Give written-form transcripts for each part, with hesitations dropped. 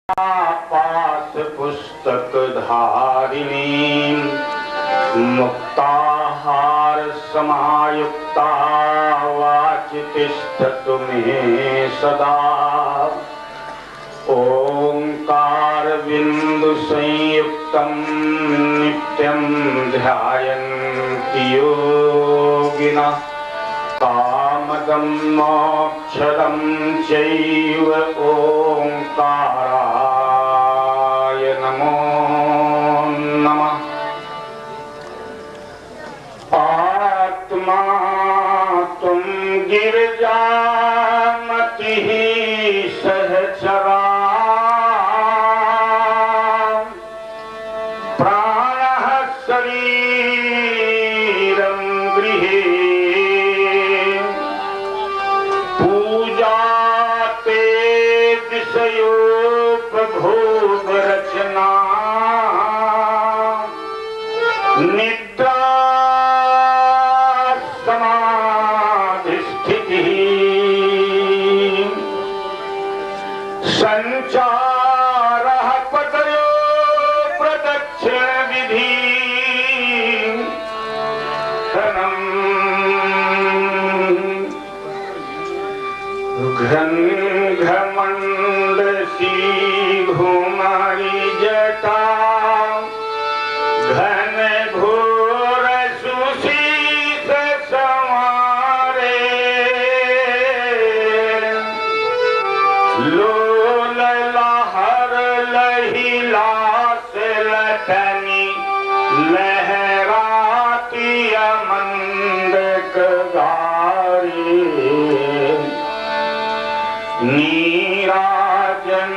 पास पुस्तक धारिणी मुक्ताहार समायुक्ता वाचि तिष्ठतु मे सदा। ओंकार बिंदु संयुक्तं नित्यं ध्यायन्ति योगिनः कामदं मोक्षदं चैव ओंकाराय नमो नमः। आत्मा तुम गिरिजामतिः सहचरा प्राणः शरीरं गृहे पूजाते विषयोपभोग रचना निद्रा समाधि स्थितिः संचारः पतयो प्रदक्षिण विधि घमंडसी घुमारी जटा घन घोर सुशीस संवारे लोल लहर लहिला से लटनी लहराती मंद गारी नीराजन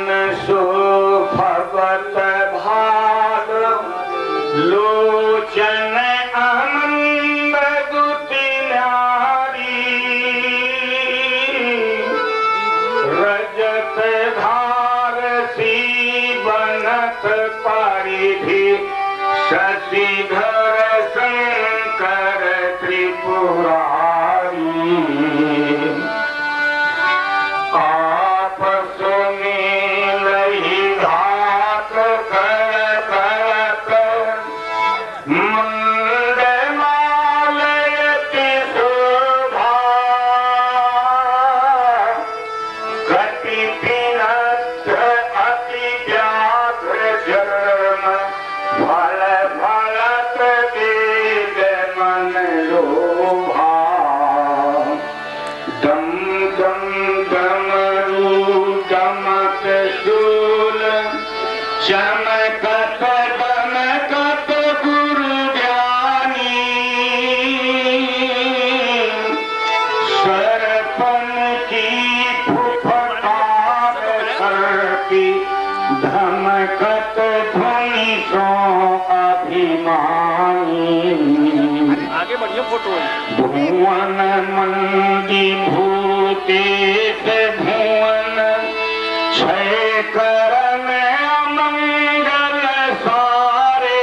सुभगत भाग लोचन आनंद दुति नारी रजत धार सी बनत परिधि शशिधर शंकर त्रिपुरारी चमकत दमकत गुरु ज्ञानी सरपन की फुफकार सर्पी धमकत ध्वनि सो अभिमानी आगे बढ़िया फोटो भुवन मंदी भूतेश भुवन क्षय करन मंगल सारे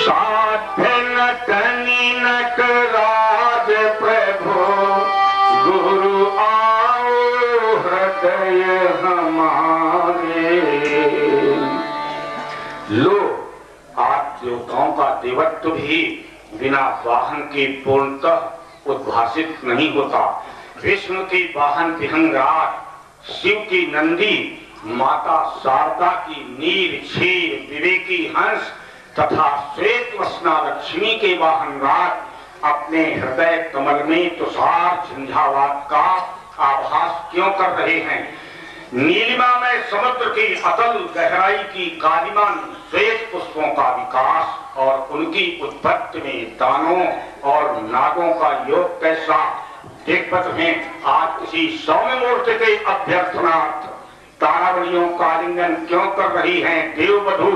साध्य नटनी नटराज प्रभु गुरु आओ हृदय हमारे। लो आज देवताओं का देवत्व भी बिना वाहन के पूर्णतः उद्भासित नहीं होता। विष्णु की वाहन विहंगराज, शिव की नंदी, माता शारदा की नीर क्षीर विवेकी हंस तथा श्वेत वसना लक्ष्मी के वाहन राज अपने हृदय कमल में तुषार झंझावात का आभास क्यों कर रहे हैं? नीलिमा में समुद्र की अतल गहराई की कालिमान श्वेत पुष्पों का विकास और उनकी उत्पत्ति में दानों और नागों का योग कैसा देखपत में आज इसी सौम्य मूर्ति के अभ्यर्थनार्थ तारावलियों का आलिंगन क्यों कर रही हैं? देववधू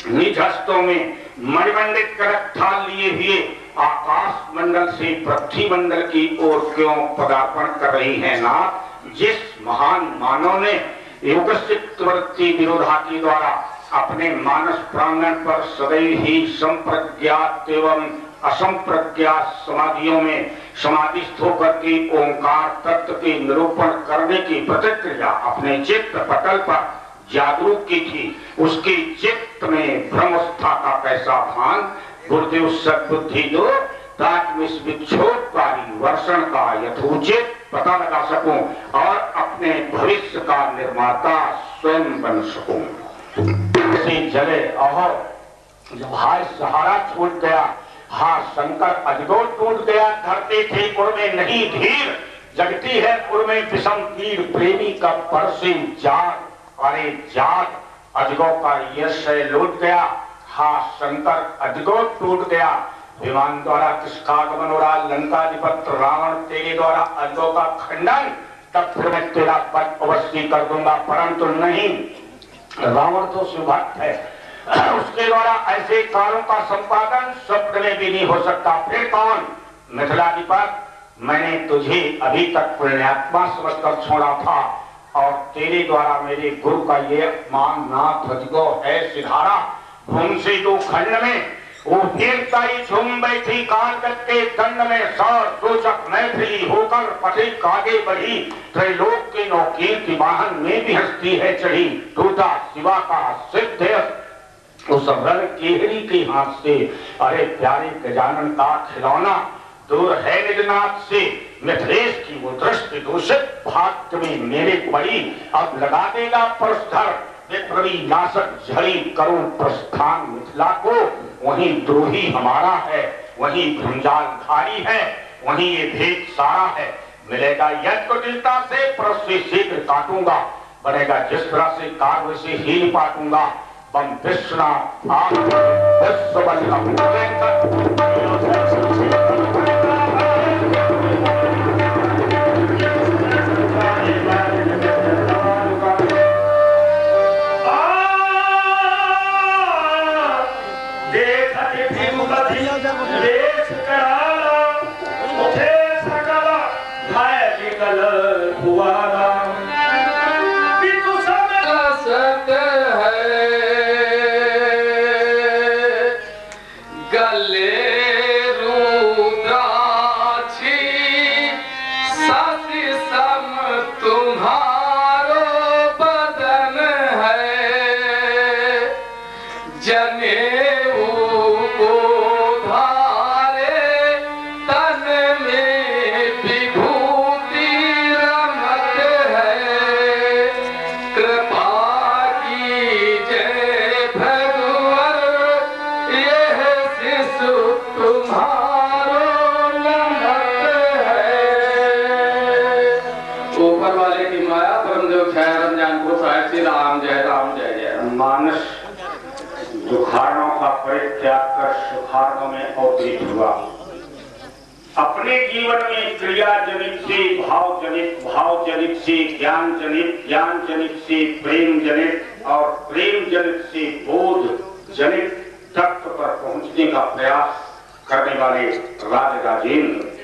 निज हस्तों में मणिमंडित करक थाल लिए हुए आकाश मंडल से पृथ्वी मंडल की ओर क्यों पदार्पण कर रही हैं? नाथ, जिस महान मानव ने योगसित वृत्ति विरोधाती द्वारा अपने मानस प्रांगण पर सदैव ही संप्रज्ञात एवं असंप्रज्ञात समाधियों में समाधिस्थ होकर के ओंकार तत्व के निरूपण करने की प्रतिक्रिया अपने चित्त पटल पर जागरूक की थी। उसके चित्त में भ्रमवस्था का कैसा भान गुरुदेव सद्बुद्धि दो ताकि इस विक्षोभकारी वर्षण का यथोचित पता लगा सकूं और अपने भविष्य का निर्माता स्वयं बन सकूं। जले और जब हाय सहारा छूट गया, हाँ शंकर अजगोर टूट गया, धरती थी पुर में नहीं धीर, जगती है पुर में विषम तीर, प्रेमी का परसी जात, अरे जात अजगो का यश लूट गया, हाँ शंकर अजगोर टूट गया। विमान द्वारा किसका आगमन हो रहा, लंकाधिपत रावण तेरे द्वारा अजगो का खंडन, तब फिर मैं तेरा पद अवश्य कर दूंगा, परंतु नहीं, रावण तो सुभक्त है, उसके द्वारा ऐसे कार्यों का संपादन स्वप्न में भी नहीं हो सकता। फिर कौन, मिथिलाधिपत, मैंने तुझे अभी तक पुण्यात्मा समझकर छोड़ा था और तेरे द्वारा मेरे गुरु का ये मान नाथ अजगो है सिधारा। भूमि से दो खंड में वो वीरता ही झूम बैठी, कालगत के दंड में सौर सूचक मैथिली होकर पथिक आगे बढ़ी, त्रैलोक के नौकीर्ति वाहन में भी हस्ती है चढ़ी, टूटा शिवा का सिद्ध उस रण केहरी के हाथ से, अरे प्यारे गजानन का खिलौना दूर है निजनाथ से, मिथिलेश की वो दृष्टि दूषित भाग्य में मेरे पड़ी, अब लगा देगा परस्तर विप्रवी नाशक झड़ी करूं प्रस्थान मिथिला को, वहीं द्रोही हमारा है, वहीं भुंजालधारी है, वहीं ये भेद सारा है। मिलेगा यज्ञ कुटिलता से परस्वी शीघ्र काटूंगा, बनेगा जिस तरह से कार्य से हील पाटूंगा, बम विष्णा विश्व दुखारणों का परित्याग कर सुखारणों में अवतीर्ण हुआ। अपने जीवन में क्रिया जनित से भाव जनित, भाव जनित से ज्ञान जनित, ज्ञान जनित से प्रेम जनित और प्रेम जनित से बोध जनित तत्व पर पहुंचने का प्रयास करने वाले राजराजेंद्र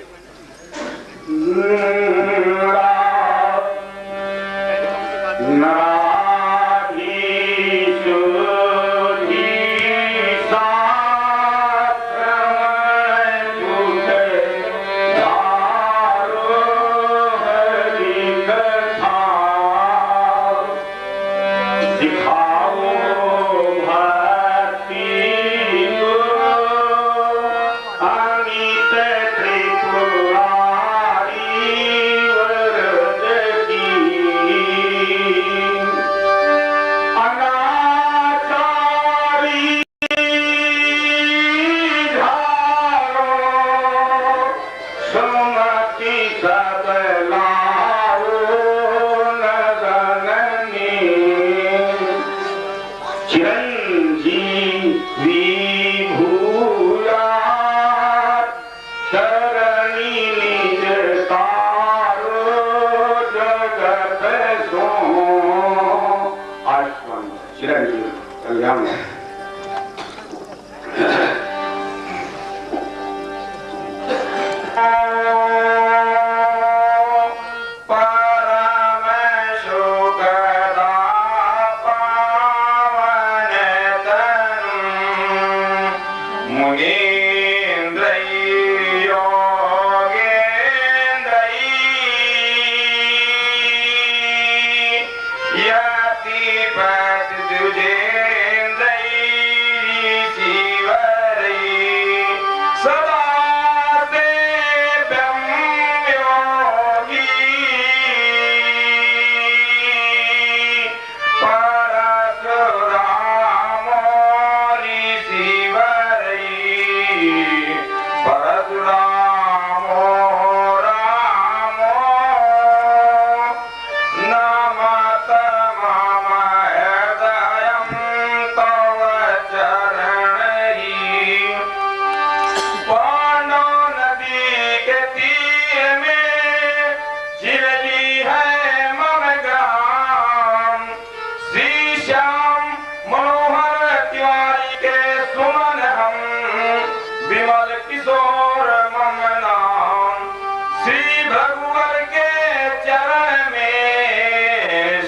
मुनीन्द्र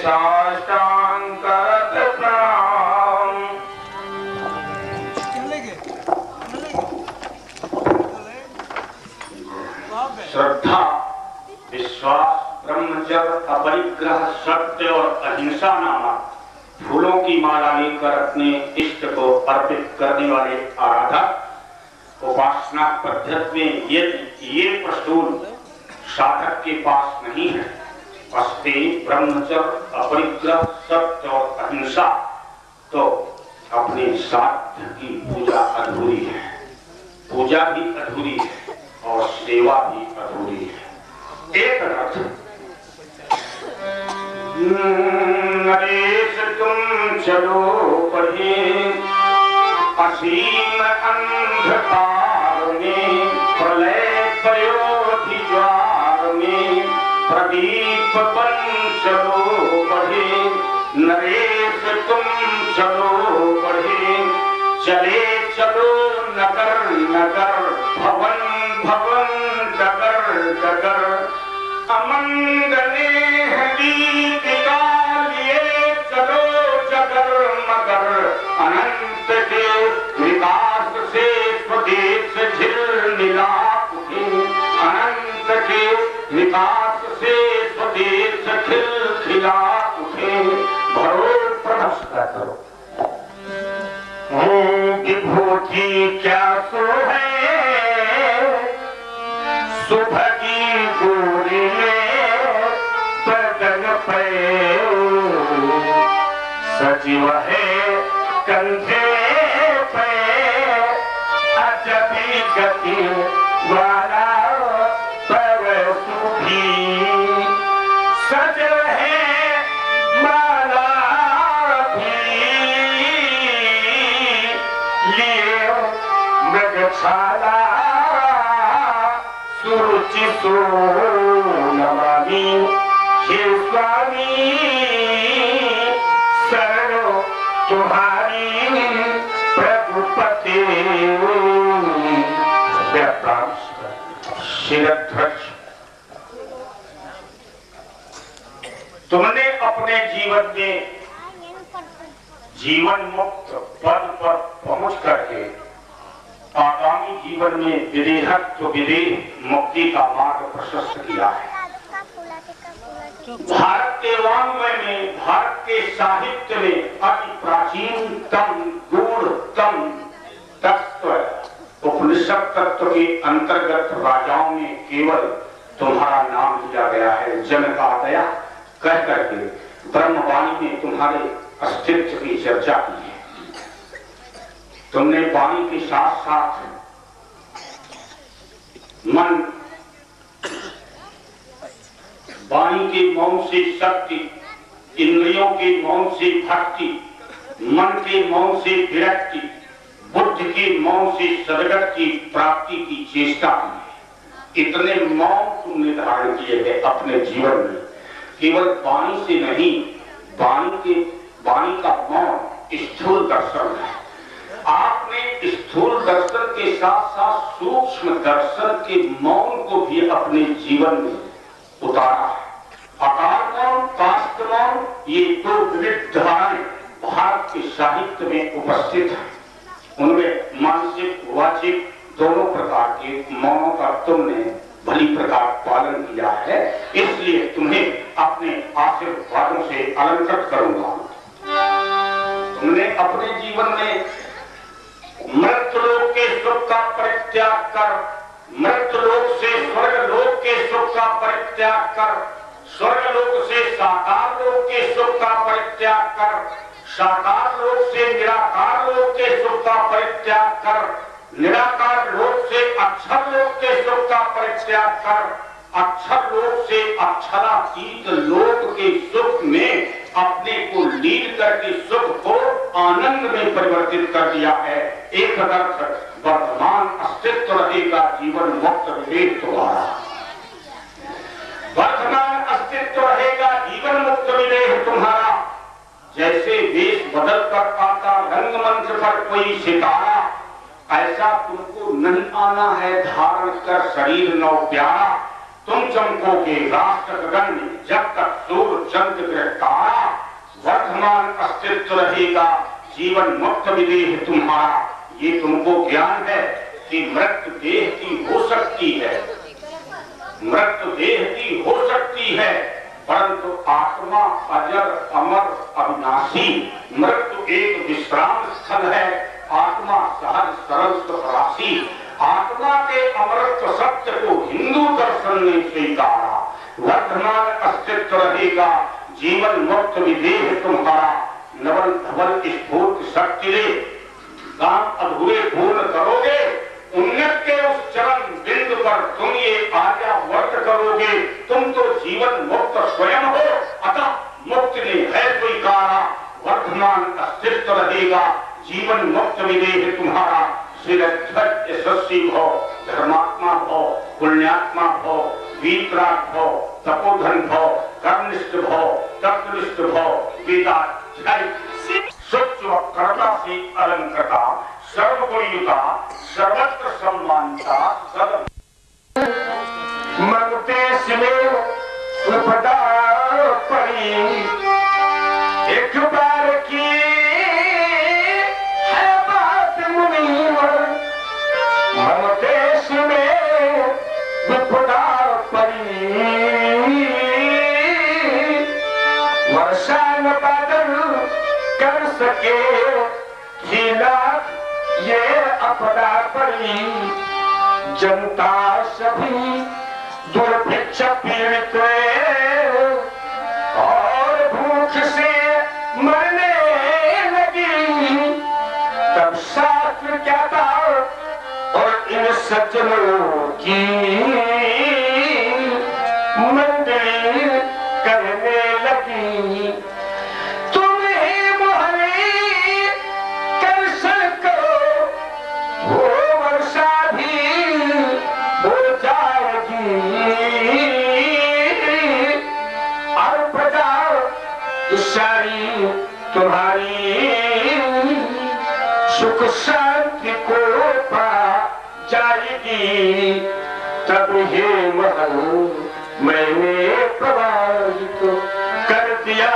साष्टांग करत प्रणाम। श्रद्धा, विश्वास, ब्रह्मचर्य, अपरिग्रह, सत्य और अहिंसा नामक फूलों की माला लेकर अपने इष्ट को अर्पित करने वाले आराधक उपासना पद्धति में ये प्रस्तुत साधक के पास नहीं है। अस्ति ब्रह्मचर्य, अपरिग्रह, सत्य और अहिंसा, तो अपने साध्य की पूजा अधूरी है, पूजा भी अधूरी है और सेवा भी अधूरी है। एक अर्थ, नरेश तुम चलो बढ़े असीम अंधकार में, प्रलय प्रयोधि ज्वार में, प्रदीप बन चलो बढ़े। नरेश तुम चलो बढ़े, चले चलो नगर नगर, भवन भवन, डगर डगर, अमंगले दीपिका लिए चलो जगर मगर। अनंत के विकास से स्वदेश झिलमिला उठे, अनंत के विकास से स्वदेश खिलखिला उठे। भरो प्रभुता करो विभूति क्या सो है, सुभगी गोरी में बदन पे सजीव है कंधे पे, अजबी गति वाला परसु भी सजल है माला भी, लिए मृगशाला सुरुचि सो नमामि। हे स्वामी शरणो तुम्हारी प्रभुपते। शिरध्वज, तुमने अपने जीवन में जीवन मुक्त पद पर पहुंच करके आगामी जीवन में विदेहत्व विदेह मुक्ति का मार्ग प्रशस्त किया है। भारत के वाङ्मय में, भारत के साहित्य में अति प्राचीनतम गूढ़तम तत्व उपनिषद तत्व के अंतर्गत राजाओं में केवल तुम्हारा नाम लिया गया है। जनकादया कह करके ब्रह्मवाणी में तुम्हारे अस्तित्व की चर्चा की है। तुमने वाणी के साथ साथ मन, वाणी के मौन से शक्ति, इंद्रियों के मौन से भक्ति, मन के मौन से विरक्ति, बुद्धि के मौन से सदगत की प्राप्ति की चेष्टा की है। इतने मौन तुमने धारण किए हैं अपने जीवन में। केवल वाणी से नहीं, वाणी का मौन स्थूल दर्शन है। आपने स्थूल दर्शन के साथ साथ सूक्ष्म दर्शन के मौन को भी अपने जीवन में उतारा है। आकार मौन, काष्ठ मौन, ये दो विविध धाराएं भारत के साहित्य में उपस्थित हैं। उनमें मानसिक, वाचिक दोनों प्रकार के मौनों का तुमने भली प्रकार पालन किया है, इसलिए तुम्हें अपने आशीर्वादों से अलंकृत करूंगा। तुमने अपने जीवन में मृत्युलोक के सुख का परित्याग कर, मृत्युलोक से स्वर्गलोक के सुख का परित्याग कर, स्वर्गलोक से साकार लोक के सुख का परित्याग कर, साकार लोक से निराकार लोक के सुख का परित्याग कर, निराकार लोक से अक्षर लोक के सुख का परित्याग कर, अक्षर लोक से अक्षरातीत लोक के सुख में अपने को लीन करके सुख को आनंद में परिवर्तित कर दिया है। एक अर्थ वर्तमान अस्तित्व रहेगा जीवन मुक्त विवेक द्वारा, वर्तमान अस्तित्व रहेगा जीवन मुक्त विवेक तुम्हारा। जैसे वेश बदल कर आता रंगमंच पर कोई सितारा, ऐसा तुमको नहीं आना है धारण कर शरीर नौ प्यारा। तुम चमकोगे राष्ट्र गगन में जब तक सूर्य चंद्र ग्रह तारा, वर्तमान अस्तित्व रहेगा जीवन मुक्त विदेह तुम्हारा। ये तुमको ज्ञान है कि मृत्यु देह की हो सकती है, मृत्यु देह की हो सकती है, परंतु आत्मा अजर अमर अविनाशी। मृत्यु एक विश्राम स्थल है, आत्मा सहज सरल सुखराशि। आत्मा के अमृत सत्य को हिंदू दर्शन ने स्वीकारा। वर्तमान अस्तित्व रहेगा जीवन मुक्त विदेह तुम्हारा। नवल धवल स्फूर्त शक्ति ले काम अधूरे पूर्ण करोगे। उन्नत के उस चरम बिंदु पर तुम ये आर्यावर्त करोगे। तुम तो जीवन मुक्त स्वयं हो, अतः मुक्ति ने है स्वीकारा। वर्तमान अस्तित्व रहेगा जीवन मुक्त विदेह तुम्हारा। शिरध्वज यशस्वी भव, धर्मात्मा भव, पुण्यात्मा भव, वीतराग भव, तपोधन भव, कर्मनिष्ठ भव, तत्वनिष्ठ भव, वेदाध्यायी स्वच्छ व कर्ता से अलंकृता, सर्वगुणयुता, सर्वत्र सम्मानिता, ममतेश में उपदा पड़ी एक बार की है बात मुनीवर। ममतेश में उपदा पड़ी वर्षा न बादल कर सके खिला ये अपना पड़ी। जनता सभी दुर्भिक्ष पीड़ित और भूख से मरने लगी। तब शास्त्र क्या था और इन सज्जनों की मंडली करने लगी। सारी तुम्हारी सुख शांति को पा जाएगी। तब ये महल मैंने प्रवाहित कर दिया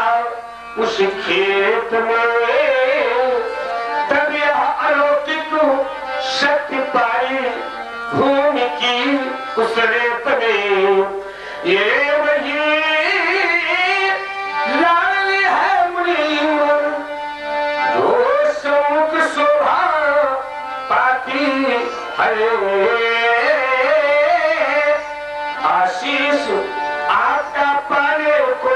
उस खेत में। तब यह अलौकिक शक्ति पाई भूमि की उस रेत में। ये वही आशीष आपका पाने को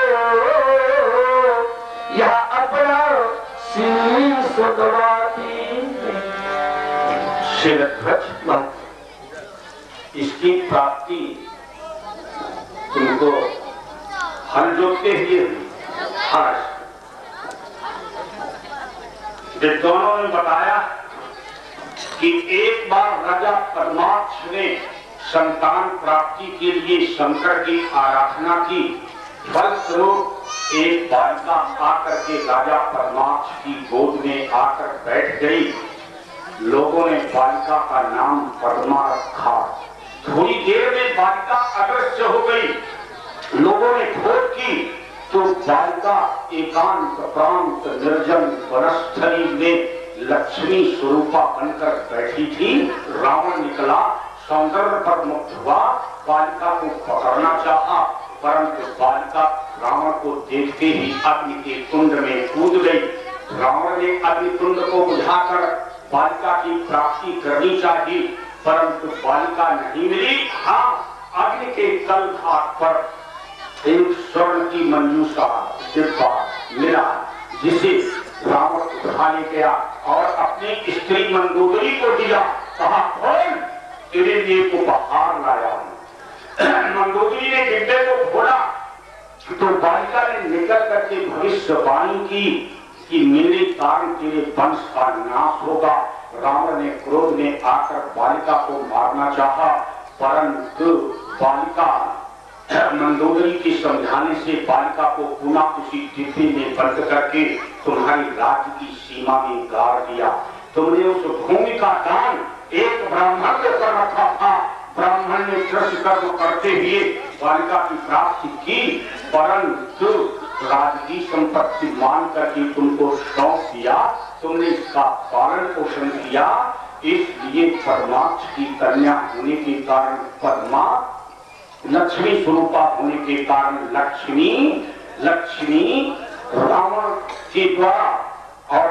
यह अपना शीश गवाती। इसकी प्राप्ति तुमको हल जोते हुए विद्वानों ने बताया कि एक बार राजा परमात्मा ने संतान प्राप्ति के लिए शंकर की आराधना की। फलस्वरूप एक बालिका आकर के राजा परमात्मा की गोद में आकर बैठ गई। लोगों ने बालिका का नाम पद्मा रखा। थोड़ी देर में बालिका अदृश्य हो गई। लोगों ने खोज की तो बालिका एकांत प्रांत निर्जन वनस्थली में लक्ष्मी स्वरूपा बनकर बैठी थी। रावण निकला, सौंदर्य पर मुक्त हुआ, बालिका को पकड़ना चाहा, परंतु बालिका रावण को देखते ही अग्नि के कुंड में कूद गई। रावण ने अग्नि कुंड को बुझाकर बालिका की प्राप्ति करनी चाहिए, परंतु बालिका नहीं मिली। हाँ, अग्नि के तल भाग पर एक स्वर्ण की मंजूषा डिब्बा मिला, जिसे रावण उठा ले गया और अपनी स्त्री मंदोदरी को दिया। कहा, खोल, तेरे लिए उपहार लाया हूं। मंदोदरी ने डिब्बे को खोला तो बालिका ने निकल करके भविष्यवाणी की कि मेरे कारण तेरे वंश का नाश होगा। रावण ने क्रोध में आकर बालिका को मारना चाहा, परंतु बालिका मंदोदरी के समझाने से बालिका को पुनः उसी डिब्बे में बंद करके तुम्हारी राज्य की सीमा में गाड़ दिया। तुमने उस भूमि का दान एक ब्राह्मण को कर रखा था। ब्राह्मण ने कृषि कर्म करते हुए बालिका की प्राप्ति की, परंतु राजकी संपत्ति मान करके तुमको सौंप दिया, तुमने इसका पालन पोषण किया, इसलिए परमात्मा की कन्या होने के कारण पद्मा, लक्ष्मी स्वरूपा होने के कारण लक्ष्मी रावण के द्वारा और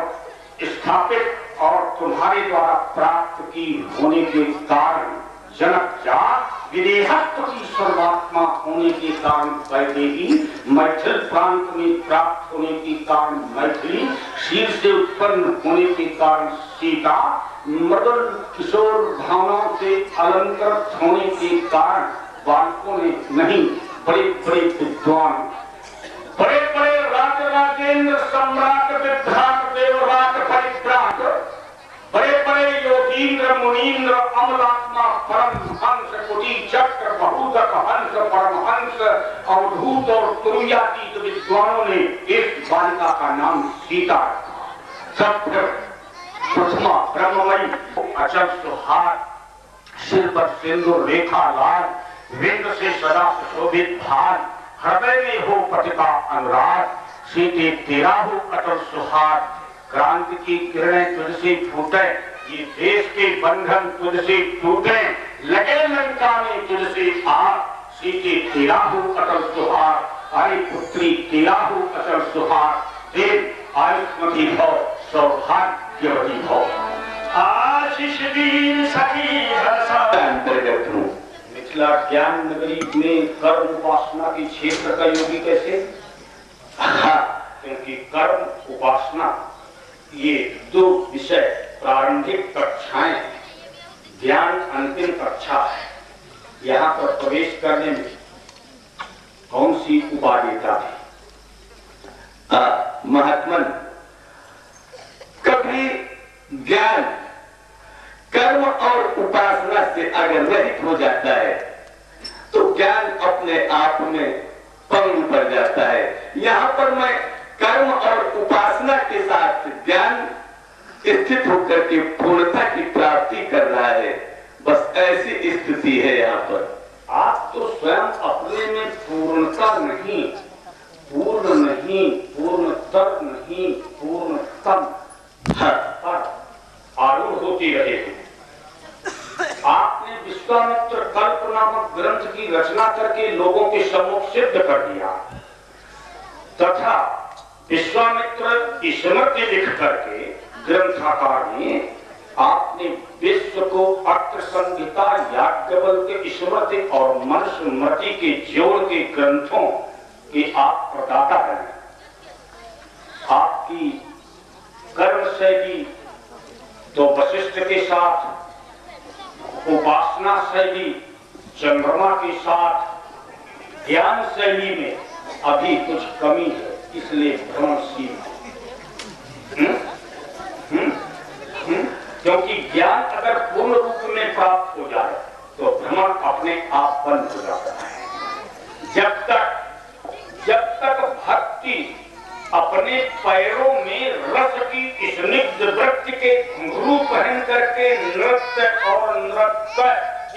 स्थापित और तुम्हारे द्वारा प्राप्त की होने के कारण जनक जात, विदेहत्व की सर्वात्मा होने के कारण वैदेही, मैथिल प्रांत में प्राप्त होने के कारण मैथिली, शीर से उत्पन्न होने के कारण सीता, मदन किशोर भावनाओं से अलंकृत होने के कारण बालकों ने नहीं, बड़े बड़े विद्वान, बड़े बड़े राजेंद्र सम्राट विभ्राट देवराट परिभ्राट, बड़े बड़े योगींद्र मुनीन्द्र अमलात्मा परमहंस कुटी चक्र बहुदक हंस परमहंस अवधूत और तुरुयातीत विद्वानों ने इस बालिका का नाम सीता रखा। सुषमा ब्रह्ममयी, अचल सुहार, सिर पर सिंदूर रेखा लाल, विंद से सदा सुशोभित भार, हृदय में हो पतिता अनुराग, सीते तेरा हो अटल सुहार, क्रांति की किरणें तुझसे फूटे, ये देश के बंधन तुझसे टूटे, लगे लंका में तुझसे आग, सीते तेरा हो अटल सुहार, अरे पुत्री तेरा हो अटल सुहार, देव आयुष्मती भव सौभाग्यवती भव। आशीष दीन सखी अंतर्गत हूँ। मिथिला ज्ञान नगरी में कर्म उपासना के क्षेत्र का योगी कैसे? क्योंकि कर्म उपासना ये दो विषय प्रारंभिक कक्षाएं, ज्ञान अंतिम कक्षा है। यहाँ पर प्रवेश करने में कौन सी उपादेयता थी? महात्मन, कभी ज्ञान कर्म और उपासना से अगर रहित हो जाता है तो ज्ञान अपने आप में पंग पड़ जाता है। यहाँ पर मैं कर्म और उपासना के साथ ज्ञान स्थित होकर के पूर्णता की प्राप्ति कर रहा है, बस ऐसी स्थिति है यहाँ पर। आप तो स्वयं अपने में पूर्णता नहीं, पूर्ण नहीं, पूर्णतर नहीं, पूर्णतम पर आरूढ़ होती रहे हैं। आपने विश्वामित्र कल्प नामक ग्रंथ की रचना करके लोगों के सम्मुख सिद्ध कर दिया तथा विश्वामित्र स्मृति लिख करके ग्रंथाकार ने आपने विश्व को अत्र संहिता, याज्ञवल्क्य स्मृति और मनुस्मृति के जोड़ के ग्रंथों के आप प्रदाता हैं। आपकी कर्म शैली तो वशिष्ठ के साथ, उपासना शैली चंद्रमा के साथ, ज्ञान शैली में अभी कुछ कमी है, इसलिए भ्रमणशील। क्योंकि ज्ञान अगर पूर्ण रूप में प्राप्त हो जाए तो भ्रमण अपने आप बंद हो जाता है। जब तक भक्ति अपने पैरों में रस की स्निग्ध वृत्ति के घुंघरू पहन करके नृत्य और नृत्य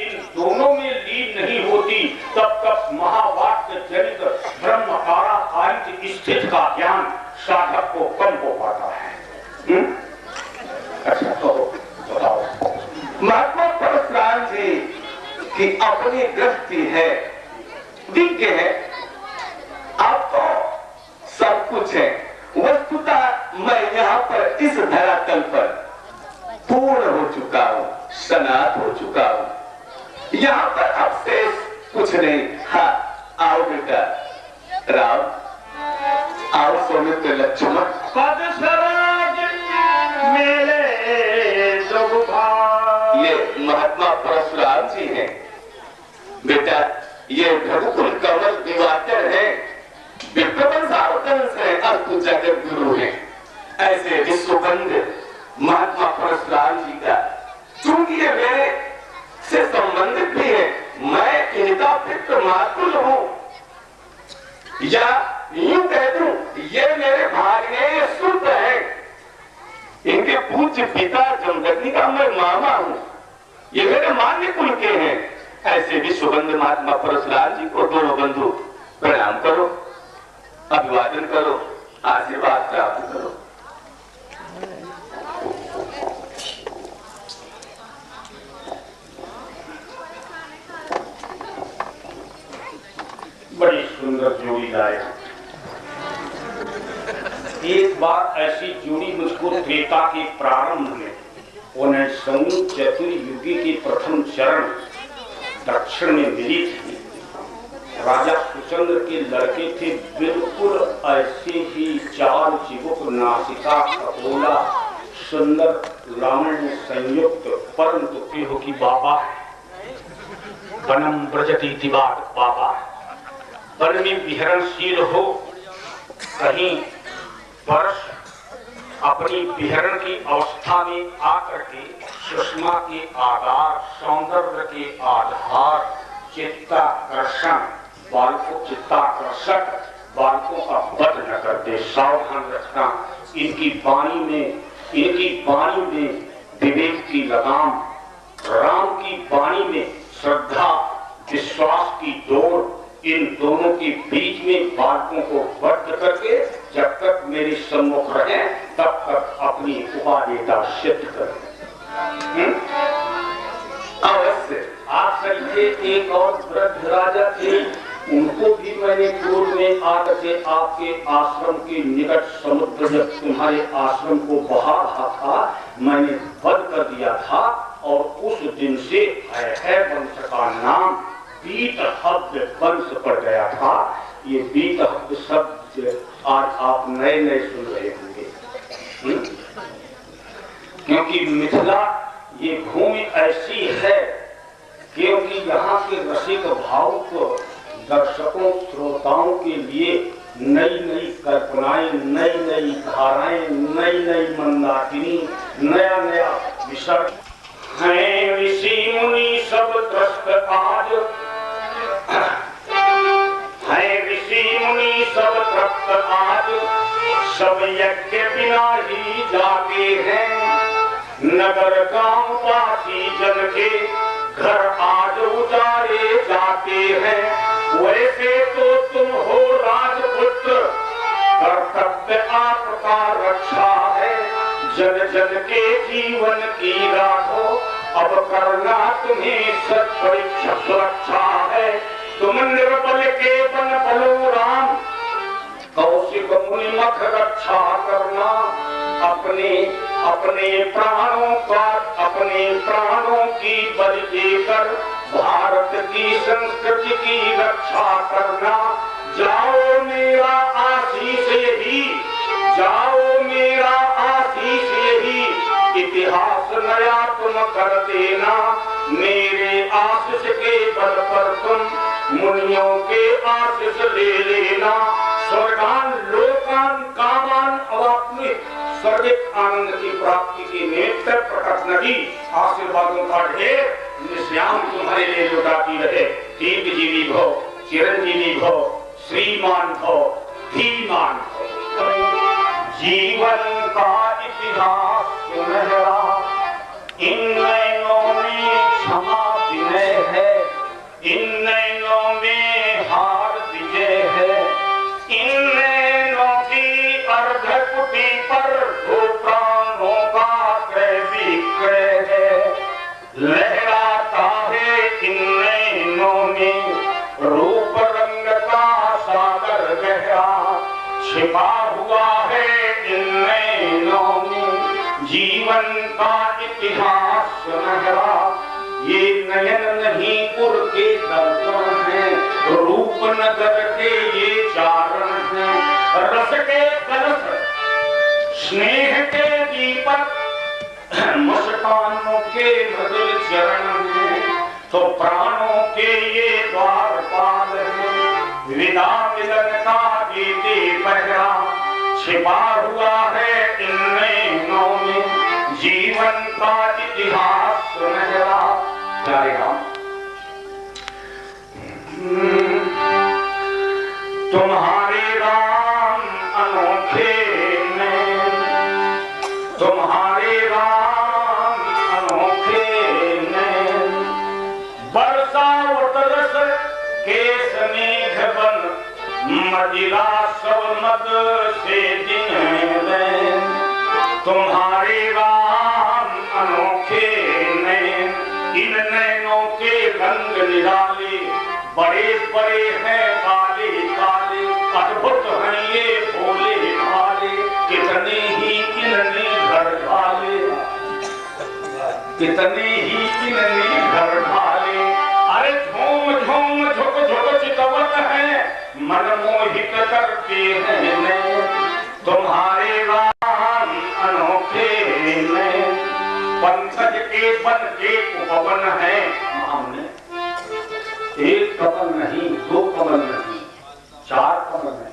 इन दोनों में लीन नहीं होती, तब तक महावाक्य जनित ब्रह्मकारा कारित स्थित का ज्ञान साधक को कम हो पाता है। अच्छा तो बताओ। महात्मा परशुराम जी की अपनी दृष्टि है, विज्ञ है, आप तो सब कुछ है। वस्तुतः मैं यहाँ पर इस धरातल पर पूर्ण हो चुका हूँ, सनात हो चुका हूँ। यहाँ पर अब शेष कुछ नहीं। हाँ, आओ बेटा राम, आओ सौमित्र लक्ष्मण। ये महात्मा परशुराम जी हैं। बेटा ये रघुकुल कमल दिवाकर है, विप्रवंशावतंस है, अस्तु जगत गुरु है। ऐसे विश्वबंद महात्मा परशुराम जी का चूंकि ये मेरे से संबंधित भी है, मैं इनका पितृ मातुल हूँ, या यूं कह दूं ये मेरे भाग्य शुद्ध है। इनके पूज्य पिता जमदग्नि का मैं मामा हूँ, ये मेरे मान्य कुल के हैं। ऐसे भी सुगंध महात्मा परशुराम जी को दोनों बंधु प्रणाम करो, अभिवादन करो, आशीर्वाद प्राप्त करो। बड़ी सुंदर जोड़ी लाए। एक बार ऐसी जोड़ी मुझको त्रेता के प्रारंभ में उन्हें चतुर्युगी के प्रथम चरण दक्षिण में मिली थी। राजा सुचंद्र के लड़के थे, बिल्कुल ऐसे ही चाल चिबुक, नासिका कपोला, सुंदर लावण्य संयुक्त, परंतु केहो की बाबा वनम ब्रजति दिवाद बाबा, वन में विहरणशील हो, कहीं वर्ष अपनी विहरण की अवस्था में आकर के सुषमा के आधार, सौंदर्य के आधार, चित्ताकर्षण, बालकों चित्ताकर्षक बालकों का वध न कर दे। सावधान रखना। इनकी वाणी में विवेक की लगाम, राम की वाणी में श्रद्धा विश्वास की डोर, इन दोनों के बीच में बालकों को बद्ध करके जब तक मेरे सम्मुख रहे तब तक अपनी उपादेयता सिद्ध करें। अवश्य। आप सही, एक और वृद्ध राजा थे, उनको भी मैंने पूर्व में आकर के आपके आश्रम के निकट समुद्र जब तुम्हारे आश्रम को बहा रहा था, मैंने वध कर दिया था। और उस दिन से है वंश का नाम बीतहव्य वंश पड़ गया था। ये बीतहव्य शब्द आज आप नए नए सुन रहे होंगे, क्योंकि मिथिला ये भूमि ऐसी है, क्योंकि यहाँ के रसिक भावुक दर्शकों श्रोताओं के लिए नई नई कल्पनाएं, नई नई धाराएं, नई नई मंदाकिनी, नया नया विषय हैं। ऋषि मुनि सब त्रस्त आज, हैं ऋषि मुनि सब त्रस्त आज, सब यज्ञ बिना ही जाते हैं। नगर गांव वासी जन के घर आज उजारे जाते हैं। वैसे तो तुम हो राजपुत्र, कर्तव्य आपका रक्षा है। जन जन के जीवन की राखो, अब करना तुम्हें सत्परीक्षा सुरक्षा है। तुम निर्बल के बन बलो राम, कौशिक मुनि मख रक्षा करना। अपने प्राणों की बलि देकर भारत की संस्कृति की रक्षा करना। जाओ मेरा आशीष ही, जाओ मेरा आशीष ही, इतिहास नया तुम कर देना। मेरे आशीष के बल पर तुम मुनियों के आशीष ले लेना। स्वर्गान लोकान कामान अवाप्नुहि, स्वर्गिक आनंद की प्राप्ति की नेत्र प्रकट नदी आशीर्वादों का ढेर निश्याम तुम्हारे लिए लुटाती रहे। दीर्घ जीवी भो, चिरंजीवी भो, श्रीमान भो, धीमान भो। जीवन का इतिहास सुनहरा, इन नैनों में क्षमा विनय है। इन नैनों में हार विजय है। इन नैनों की अर्धकुटी पर दो प्राणों का क्रय विक्रय है। लहराता है इन नैनों में रूप रंग का सागर गहरा। छिपा हुआ है इन नैनों में जीवन का इतिहास सुनहरा। ये नयन नहीं पुर के दर्पण है, रूप नगर के ये चारण है। रस के कलश, स्नेह के दीपक, मुस्कानों के मधुर चरण है। तो प्राणों के ये द्वारपाल है, विदा मिलन का देते पहरा। छिपा हुआ है इन नैनों में जीवन का इतिहास सुनहरा। प्यारे राम, तुम्हारे राम अनोखे नैन, तुम्हारे राम अनोखे नैन, बरसा मदिरा सब मद से दिन में, तुम्हारे राम अनोखे नैन, इन नैनों के रंग निराले, बड़े बड़े हैं काले काले, अद्भुत हैं ये भोले भाले, कितने ही इनने घर ढाले, कितने ही इनने घर ढाले। अरे झूम झूम झुक झुक चितवन है, मनमोहित करते हैं तुम्हारे राम अनोखे नैन, पंकज के बन के उपवन है। एक कमल नहीं, दो कमल नहीं, चार कमल है।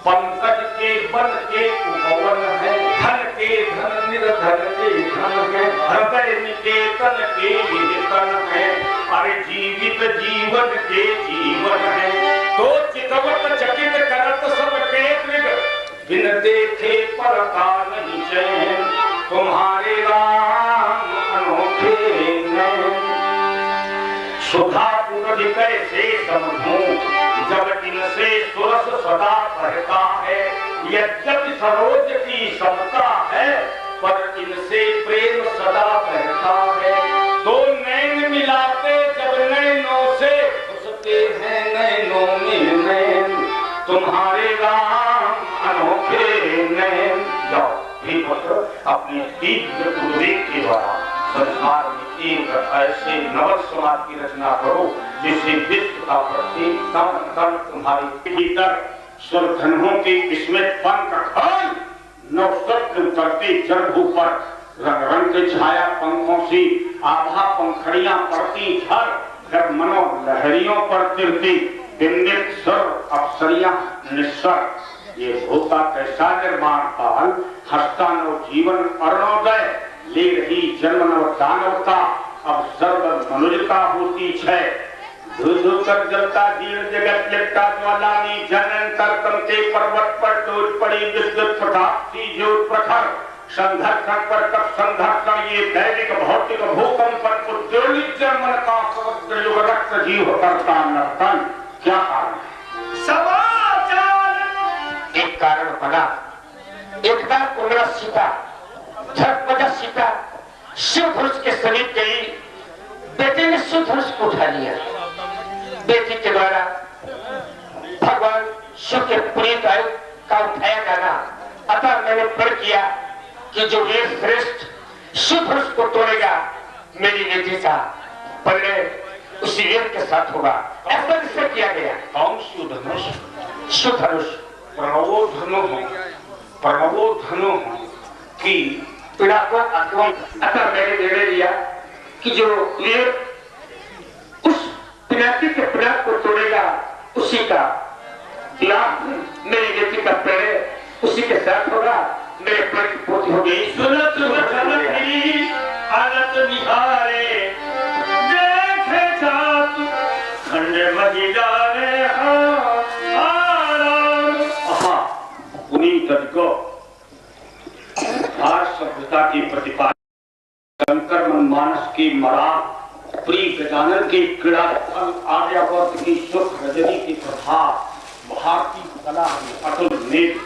पंकज के बन के उपवन है, धन के धन निर्धन के धन है, हृदय निकेतन के निकेतन है, अरे जीवित जीवन के जीवन है। तो चितवत चकित करत सबके दृग, बिन देखे परता नहीं चैन, तुम्हारे राम अनोखे नैन। सुधा पूरज कैसे समझूं, जब इनसे सुरस सदा बहता है, यद्यपि सरोज की समता है, पर इनसे प्रेम सदा बहता है। दो नैन मिलाते जब नैनों से, उसके हैं नैनों में नैन, तुम्हारे राम अनोखे नैन। जाओ भी पुत्र अपने दिव्य उद्वेग के द्वारा संसार में एक ऐसे नव समाज की रचना करो, जिससे विश्व का प्रत्येक कण कण तुम्हारे भीतर स्वरधनुओं के विस्मित पंख खाए, नवसृष्ट करते जड़भू पर रंग रंग के छाया पंखों से आभा पंखड़ियां पड़ती झर, फिर मनो लहरियों पर तिरती बिंबित स्वर अप्सरियां निस्वर। ये होता कैसा निर्माण काल, हस्ता नव जीवन अरुणोदय, ले रही जन्म नव दानवता, अब सर्व मनुजता होती है। धू कर जलता जीर्ण जगत लिपटा ज्वालानी, जनंतर तमते पर्वत पर टूट पड़ी विद्युत प्रताप सी ज्योत प्रखर, संघर्षण पर कब संघर्षण ये दैविक भौतिक भूकंप पर उद्योलित जन्मन का समुद्र युग रक्त जीव करता नर्तन। क्या कारण है? समाचार एक कारण बना, एक बार पुनः सीता झटपट सीता शिव धनुष के समीप गई, बेटे ने शिव धनुष को उठा लिया। बेटी के द्वारा भगवान शिव के प्रीत आयु का उठाया जाना, अतः मैंने प्रण किया कि जो वीर श्रेष्ठ शिव धनुष को तोड़ेगा, मेरी बेटी का परिणय उसी वीर के साथ होगा। ऐसा निश्चय किया गया। कौन शिव धनुष? शिव धनुष प्रणवो धनु हो, प्रणवो धनु हो की पीड़ा को अतः मैंने निर्णय लिया कि जो वीर उस पिनाकी के पीड़ा को तोड़ेगा, उसी का लाभ मेरी बेटी का प्रेम उसी के साथ होगा। मेरे प्रण की पूर्ति हो गई। सुनत आनत निहारे, देखे जात खंड मजिदारे पुनीत को आज सभ्यता की प्रतिपादन, शंकर मनमानस की मरार, प्रिय गजानन की क्रीड़ा, आर्यावर्त की सुख रजनी की प्रभा, भारतीय कला की अतुल नेत्र,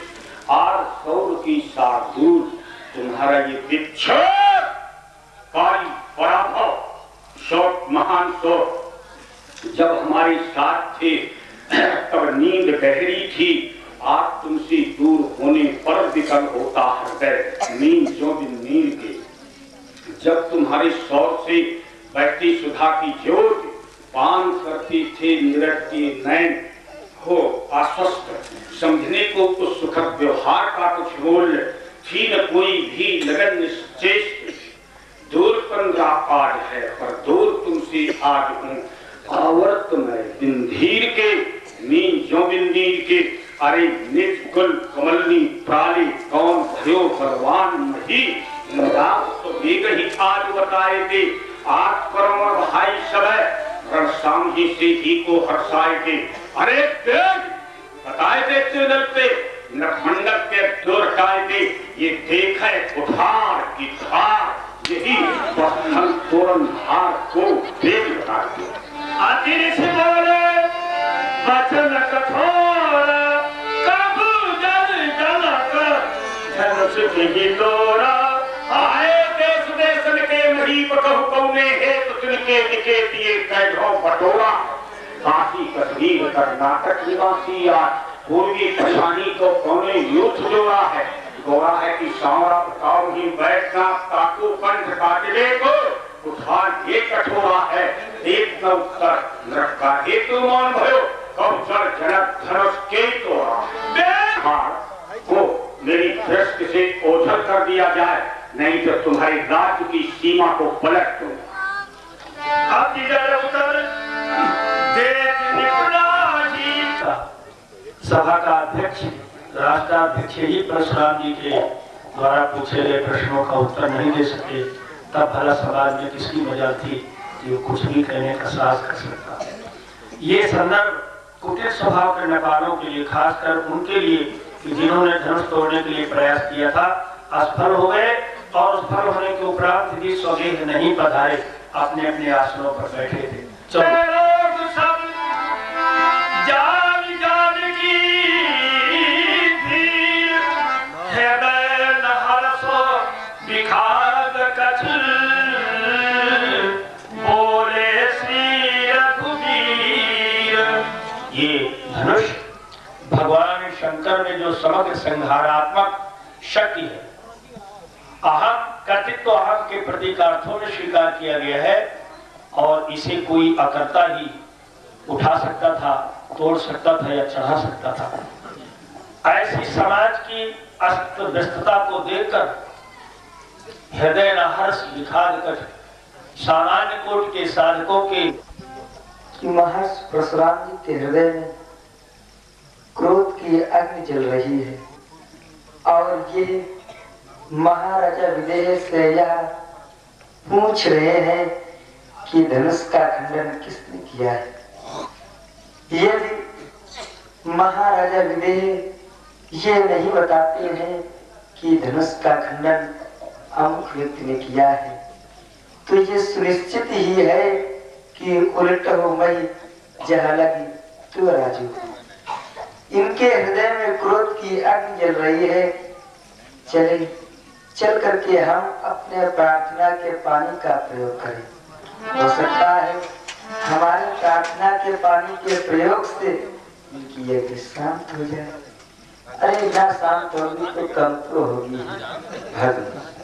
आर सौर की शार्दूल, तुम्हारा ये विक्षोभ कारी पराभव शोक महान शोक जब हमारे साथ थे तब नींद गहरी थी, आज तुमसे दूर होने पर विकल होता हृदय। नींद जो दिन नींद के, जब तुम्हारे शौर से बहती सुधा की ज्योत पान करती थे निरटती नैन, हो आश्वस्त समझने को उस सुखद व्यवहार का कुछ मूल्य थी न कोई भी लगन निश्चेष्ट। दूर पंद्रा आज है पर दूर तुमसे आज हूँ, आवर्त में बिंधीर के नींद जो बिंदीर के। अरे निज कुल कमलनी प्राली कौन भयो भगवान मही, तो वेग ही आज बताए थे। आज करो भाई सब रणसाम ही से ही को हर्षाए थे। अरे देख बताए थे त्रिदल पे नखमंडल के दो हटाए थे। ये देख है उठार की धार, यही बहन तोरण हार को देख बताते। अतिरिक्त बोले वचन कठोर ही तोरा आए देश देशन के महीप कहु कौने हे तो तिनके दिखे दिए कैढों बटोरा। काशी कश्मीर कर्नाटक निवासी आज पूर्वी पछानी तो कौने यूथ जोड़ा है। गोरा है कि सांवरा बताओ ही बैठना ताकू कंठ काटने को उठान ये कठोरा है। एक न उत्तर नरक का हेतु मान भयो कौशल जनक धनुष के तोड़ा। को मेरी दृष्टि से ओझल कर दिया जाए नहीं तो तुम्हारी राज्य की सीमा को पलट दूंगा। अब इधर उधर देख निकला जी। सभा का अध्यक्ष राष्ट्राध्यक्ष ही परशुराम जी के द्वारा पूछे गए प्रश्नों का उत्तर नहीं दे सके, तब भला समाज में किसकी मजा थी कि वो कुछ भी कहने का साहस कर सकता। ये संदर्भ कुटिल स्वभाव के नेपालों के लिए, खासकर उनके लिए कि जिन्होंने धनुष तोड़ने के लिए प्रयास किया था, असफल हो गए और असफल होने के उपरांत भी स्वगेह नहीं पधारे, अपने अपने आसनों पर बैठे थे। ये धनुष भगवान शंकर में जो समग्र संहारात्मक शक्ति है, अहम कर्तृत्व अहम के प्रतीकार्थों में स्वीकार किया गया है और इसे कोई अकर्ता ही उठा सकता था, तोड़ सकता था या चढ़ा सकता था। ऐसी समाज की अस्त व्यस्तता को देखकर हृदय न हर्ष विखाद कर सामान्य कोटि के साधकों के कि महर्षि परशुराम जी के हृदय में क्रोध की अग्नि जल रही है और ये महाराजा विदेह से यह पूछ रहे हैं कि धनुष का खंडन किसने किया है। यदि महाराजा विदेह ये नहीं बताते हैं कि धनुष का खंडन अमुक व्यक्ति ने किया है तो ये सुनिश्चित ही है कि उलट हो मई जहाँ लगी तो राजू। इनके हृदय में क्रोध की अग्नि जल रही है। चले चल करके हम अपने प्रार्थना के पानी का प्रयोग करें। हो सकता है हमारी प्रार्थना के पानी के प्रयोग से इनकी यज्ञ शांत हो जाए। अरे ना शांत होगी तो कम तो होगी भगवान।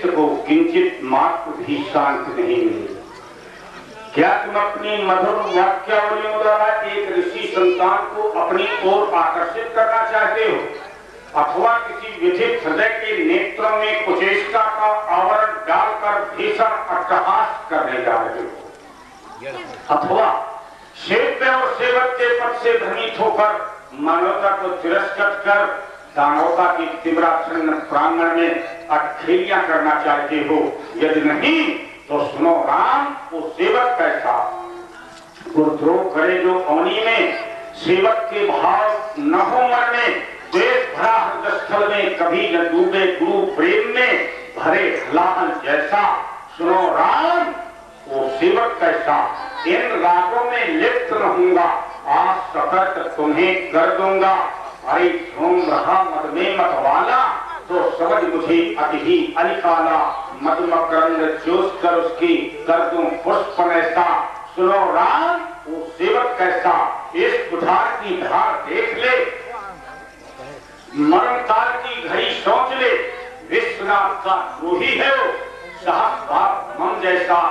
चित्त को किंचित मात्र भी शांति नहीं मिली। क्या तुम अपनी मधुर वाक्यावलियों द्वारा एक ऋषि संतान को अपनी ओर आकर्षित करना चाहते हो, अथवा किसी विधिक हृदय के नेत्रों में कुचेष्टा का आवरण डालकर भीषण अट्टहास करने जा रहे हो, अथवा सेव्य और सेवक के पद से भ्रमित होकर मानवता को तिरस्कृत कर दानवता की तीव्राच्छन्न प्रांगण में अटखेलियां करना चाहते हो। यदि नहीं तो सुनो राम, वो सेवक कैसा, वो द्रोह करे जो अवनी में सेवक के भाव न हो मन में, द्वेष भरा हृदय स्थल में कभी न डूबे गुरु प्रेम में भरे हलाहल जैसा। सुनो राम, वो सेवक कैसा, इन रागों में लिप्त रहूंगा, आज सतर्क तुम्हें कर दूंगा। अरे झूम रहा मद में मतवाला, तो समझ मुझे अति ही अनिकाला, मधुमकरंद चूस कर उसकी कर दूं पुष्प ऐसा। सुनो राम, वो सेवक कैसा, इस बुधार की धार देख ले, मरण काल की घड़ी सोच ले, विश्वनाथ का द्रोही है वो, साहब बाप मन जैसा।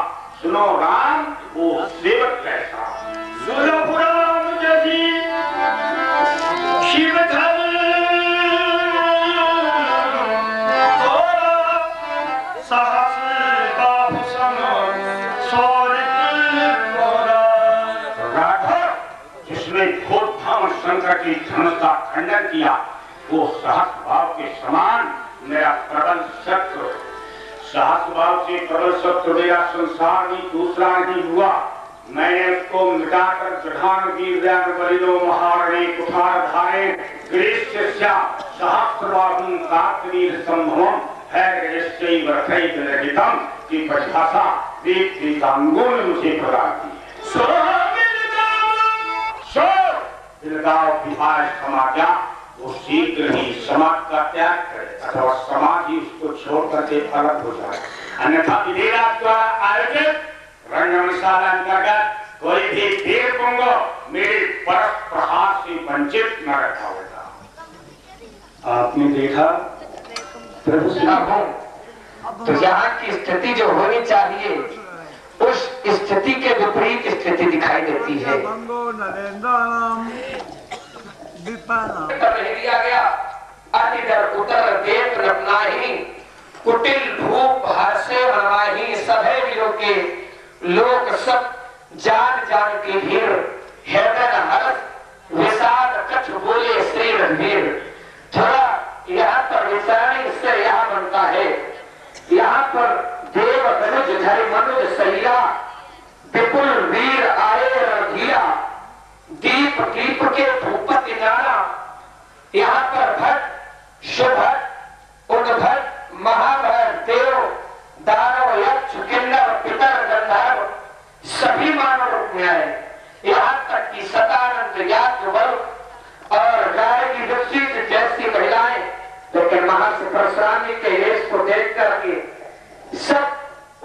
सुनो राम, वो सेवक कैसा। सुनो पुराण जैसी शिव धन साहस बाप सम राघव, जिसने घोर धाम शंकर की धनुष का खंडन किया, वो सहस भाव के समान मेरा प्रबल शत्रु। सहस भाव से प्रबल शत्रु मेरा संसार में दूसरा नहीं हुआ। मैंने उसको मिटाकर जठान वीर्यान बलिनो महारणे कुठार धारे ग्रीष्यस्या सहस्रबाहुं कार्तवीर संभवम् हैर्यश्चैव रथैर्विरहितम् की परिभाषा वेद वेदांगों ने मुझे प्रदान की है। बिलगाव विवाह समाजा, वो शीघ्र ही समाज का त्याग करे अथवा समाज ही उसको छोड़ करके अलग हो जाए, अन्यथा विधिराज द्वारा आयोजित रणशाला अंतर्गत कोई भी वीर पुंगो मेरे परस प्रहार से वंचित न रखा होगा। आपने देखा प्रभु तो यहाँ की स्थिति जो होनी चाहिए उस स्थिति के विपरीत स्थिति दिखाई देती है। दिया गया अतिदर उतर देत रत्नाही, कुटिल भूप हर्षे मनवाही, सभे वीरों के लोग सब जान जान की भीड़, हृदय हर्ष विषाद कछ बोले श्री रणवीर। थोड़ा यहाँ पर विचारणी इससे यहाँ बनता है, यहाँ पर देव धनुज धरि मनुज सैया, विपुल वीर आए रघिया, दीप दीप के भूपति नाना। यहाँ पर भट्ट सुभट उद्भट महाभट देव दानव यक्ष किन्नर पितर गंधर्व सभी मानव रूप में आए। यहाँ तक कि सतानंद याज्ञवल और गाय की विकसित जैसी महिलाएं, लेकिन महर्षि परशुराम जी के वेश को देख करके सब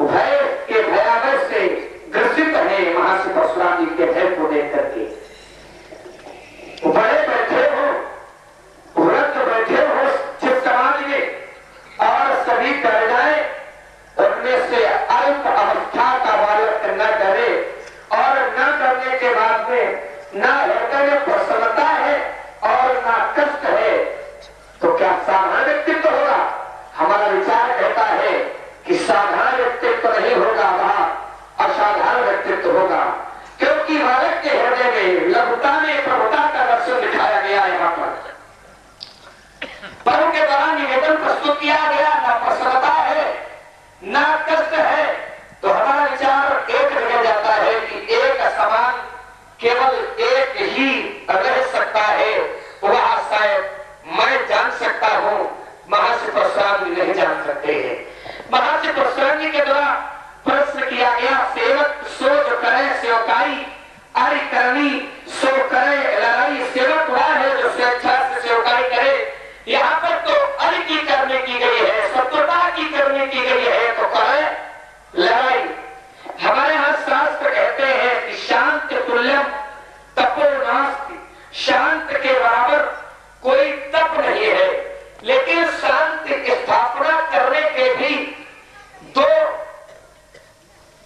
भय के भयावह से ग्रसित है। महर्षि परशुराम जी के भय को देख करके बड़े बैठे हो, वृद्ध बैठे हो चित्त समाज में, और सभी कर जाए उनमें से अल्प अवस्था का बालक न करे, और न करने के बाद में न हृदय में प्रसन्नता है और न कष्ट है, तो क्या साधारण व्यक्तित्व होगा? हमारा विचार कहता है कि साधारण व्यक्तित्व नहीं होगा, वह असाधारण व्यक्तित्व होगा, क्योंकि बालक के हृदय में लघुता में प्रभुता का दर्शन दिखाया गया। यहाँ पर पर्व के दौरान निवेदन प्रस्तुत किया गया, न प्रसन्नता है न कष्ट है, तो हमारा विचार एक रह जाता है कि एक समान केवल एक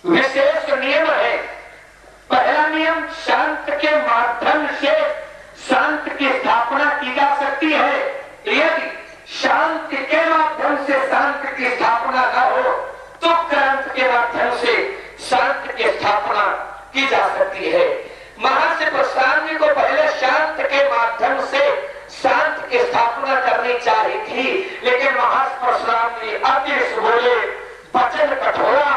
विशेष नियम है। पहला नियम, शांत के माध्यम से शांत की स्थापना की जा सकती है। यदि शांति के माध्यम से शांत की स्थापना न हो तो क्रांति के माध्यम से शांति की स्थापना की जा सकती है। महर्षि परशुराम जी को पहले शांत के माध्यम से शांत की स्थापना करनी चाहिए थी, लेकिन महर्षि परशुराम जी अतिश बोले, वचन कठोरा,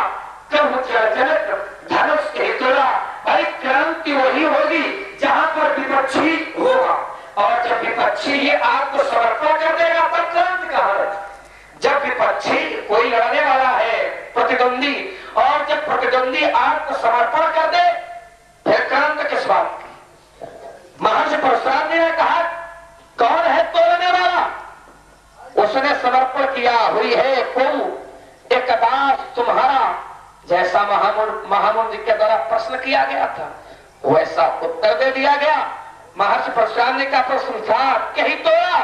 कहूं जनक, धनुष के तोड़ा। भाई क्रांति वही होगी जहां पर विपक्षी होगा, और जब विपक्षी ही आत्मसमर्पण कर देगा तब क्रांति कहां है। जब विपक्षी कोई लड़ने वाला है प्रतिद्वंदी, और जब प्रतिद्वंदी आत्मसमर्पण कर दे फिर क्रांति किस बात की। महर्षि परशुराम जी ने कहा, कौन है तोड़ने वाला? उसने समर्पण किया हुई है को एक दास तुम्हारा। जैसा महामुनि के द्वारा प्रश्न किया गया था वैसा उत्तर दे दिया गया। महर्षि परशुराम जी का प्रश्न था कहीं तोड़ा,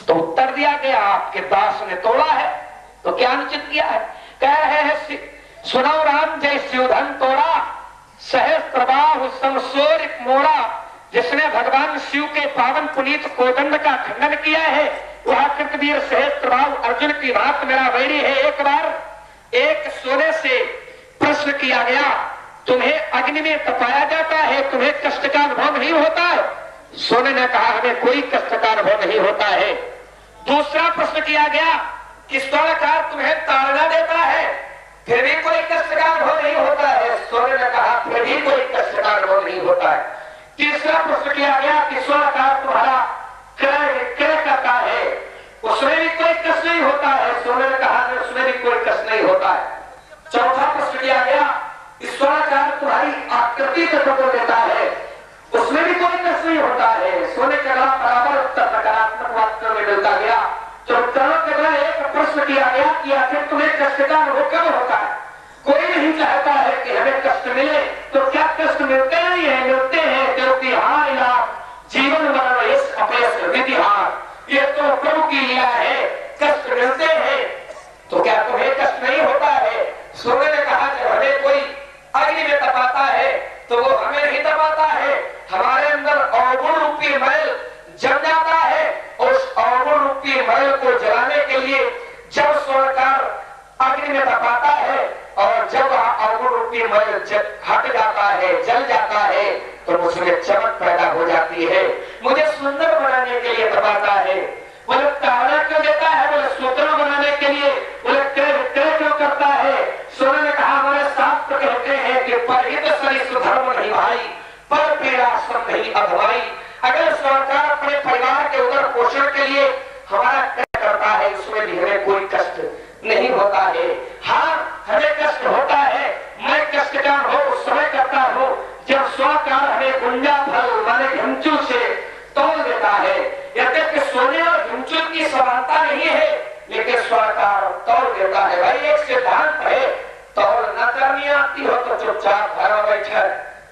तो उत्तर दिया गया आपके दास ने तोड़ा है। तो क्या अनुचित किया है? कह रहे हैं, सुनो राम जय शिवधन तोड़ा, सहस्त्रबाहु समशोरिक मोड़ा। जिसने भगवान शिव के पावन पुनीत कोदंड का खंडन किया है वह कृतवीर सहस्त्रबाहु अर्जुन की बात मेरा वैरी है। एक बार एक सोने से प्रश्न किया गया, तुम्हें अग्नि में तपाया जाता है, तुम्हें कष्ट का अनुभव नहीं होता है? सोने ने कहा, हमें कोई कष्ट का अनुभव नहीं होता है। दूसरा प्रश्न किया गया कि स्वर्णकार तुम्हें ताड़ना देता है, फिर भी कोई कष्ट का अनुभव नहीं होता है? सोने ने कहा, फिर भी कोई कष्ट का अनुभव नहीं होता है। तीसरा प्रश्न किया गया कि स्वर्णकार तुम्हारा क्रय विक्रय करता है, उसमें भी कोई कष्ट नहीं होता है? सोने ने कहा, उसमें भी कोई कष्ट नहीं होता है। चौथा प्रश्न किया गया, स्वर्णकार तुम्हारी आकृति को बदल देता है, उसमें भी कोई कष्ट नहीं होता है? सोने का बराबर उत्तर नकारात्मक वाक्यों में मिलता गया। तो उत्तरों के द्वारा एक प्रश्न किया गया कि आखिर तुम्हें कष्ट का अनुभव कब होता है? कोई नहीं चाहता है कि हमें कष्ट मिले, तो क्या कष्ट मिलते नहीं है? मिलते हैं, क्योंकि हार जीवन मरण इस अपयश विधिहार, ये तो प्रभु की लीला है। कष्ट मिलते हैं तो क्या तुम्हें कष्ट नहीं होता है? सोने ने कहा, जब हमें कोई अग्नि में तपाता है तो वो हमें नहीं तपाता है, हमारे अंदर अवगुण रूपी मैल जम जाता है। उस अवगुण रूपी मैल को जलाने के लिए जब स्वर्णकार अग्नि में तपाता है और जब अवगुण रूपी मैल हट जाता है, जल जाता है, तो उसमें चमक पैदा हो जाती है। मुझे सुंदर बनाने के लिए तपाता है। बोले ताड़ा क्यों देता है? बोले सूत्र बनाने के लिए। बोले क्रय विक्रय क्यों करता है? सोने ने कहा, हमारे शास्त्र कहते हैं कि परहित सरिस धर्म नहीं भाई, पर पीड़ा श्रम नहीं अधवाई। अगर सरकार अपने परिवार के उदर पोषण के लिए हमारा क्रय करता है, उसमें भी हमें कोई कष्ट नहीं होता है। हाँ, हमें कष्ट होता है। मैं कष्ट का अनुभव उस समय करता हूँ जब स्वकार हमें गुंजा फल माने हिमचू से तोल देता है। यद्यपि सोने और हिमचू की समानता नहीं है, लेकिन स्वकार तोल देता है। भाई एक सिद्धांत है, तौल न करनी आती हो तो चुपचाप घर में बैठे,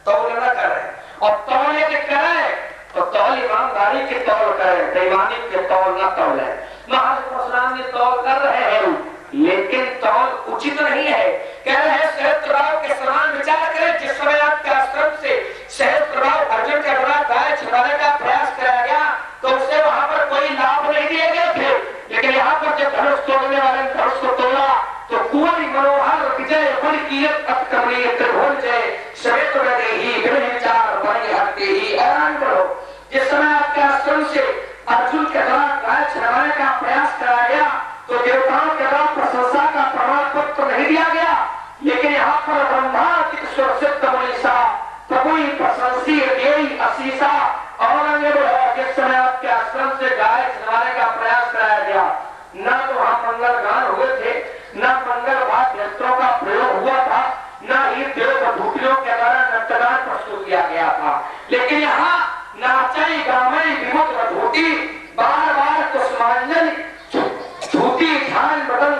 तौल न करे, और तौल यदि करे तो तौल ईमानदारी की तौल करे, बेईमानी की तौल न तौले। महर्षि परशुराम जी तौल कर रहे हैं, लेकिन तौल उचित नहीं है। कह रहे हैं सहस्त्रबाहु के समान विचार करें। जिस समय आपके आश्रम से सहस्त्रबाहु अर्जुन के द्वारा गाय छुड़ाने का प्रयास कराया गया तो उसे वहां पर कोई लाभ नहीं दिए गए थे, लेकिन यहाँ पर जब धनुष तोड़ने वाले ने धनुष को तोड़ा तो कुंवर मनोहर विजय गुण कीरत अतकमनीय त्रिभुवन जय समेत रहे ही विभिन्न विचार बने हटते ही ऐलान करो। जिस समय आपके आश्रम से अर्जुन के द्वारा गाय छुड़ाने का प्रयास कराया गया तो देवताओं के द्वारा प्रशंसा का प्रमाण पत्र नहीं दिया गया, लेकिन यहाँ पर ब्रह्मांडिक सुरक्षित मनीषा प्रभु प्रशंसी अशीषा और जिस समय आपके आश्रम से गाय छुड़ाने का प्रयास कराया गया, न तो वहां मंगल गान हुए थे, न मंगल वाद्य यंत्रों का प्रयोग हुआ था, न ही देव भूतियों के द्वारा नृत्यगान प्रस्तुत किया गया था। लेकिन यहाँ नाचई गावई विमुख धूती बार बार कुसुमांजलि धूती ध्यान बदल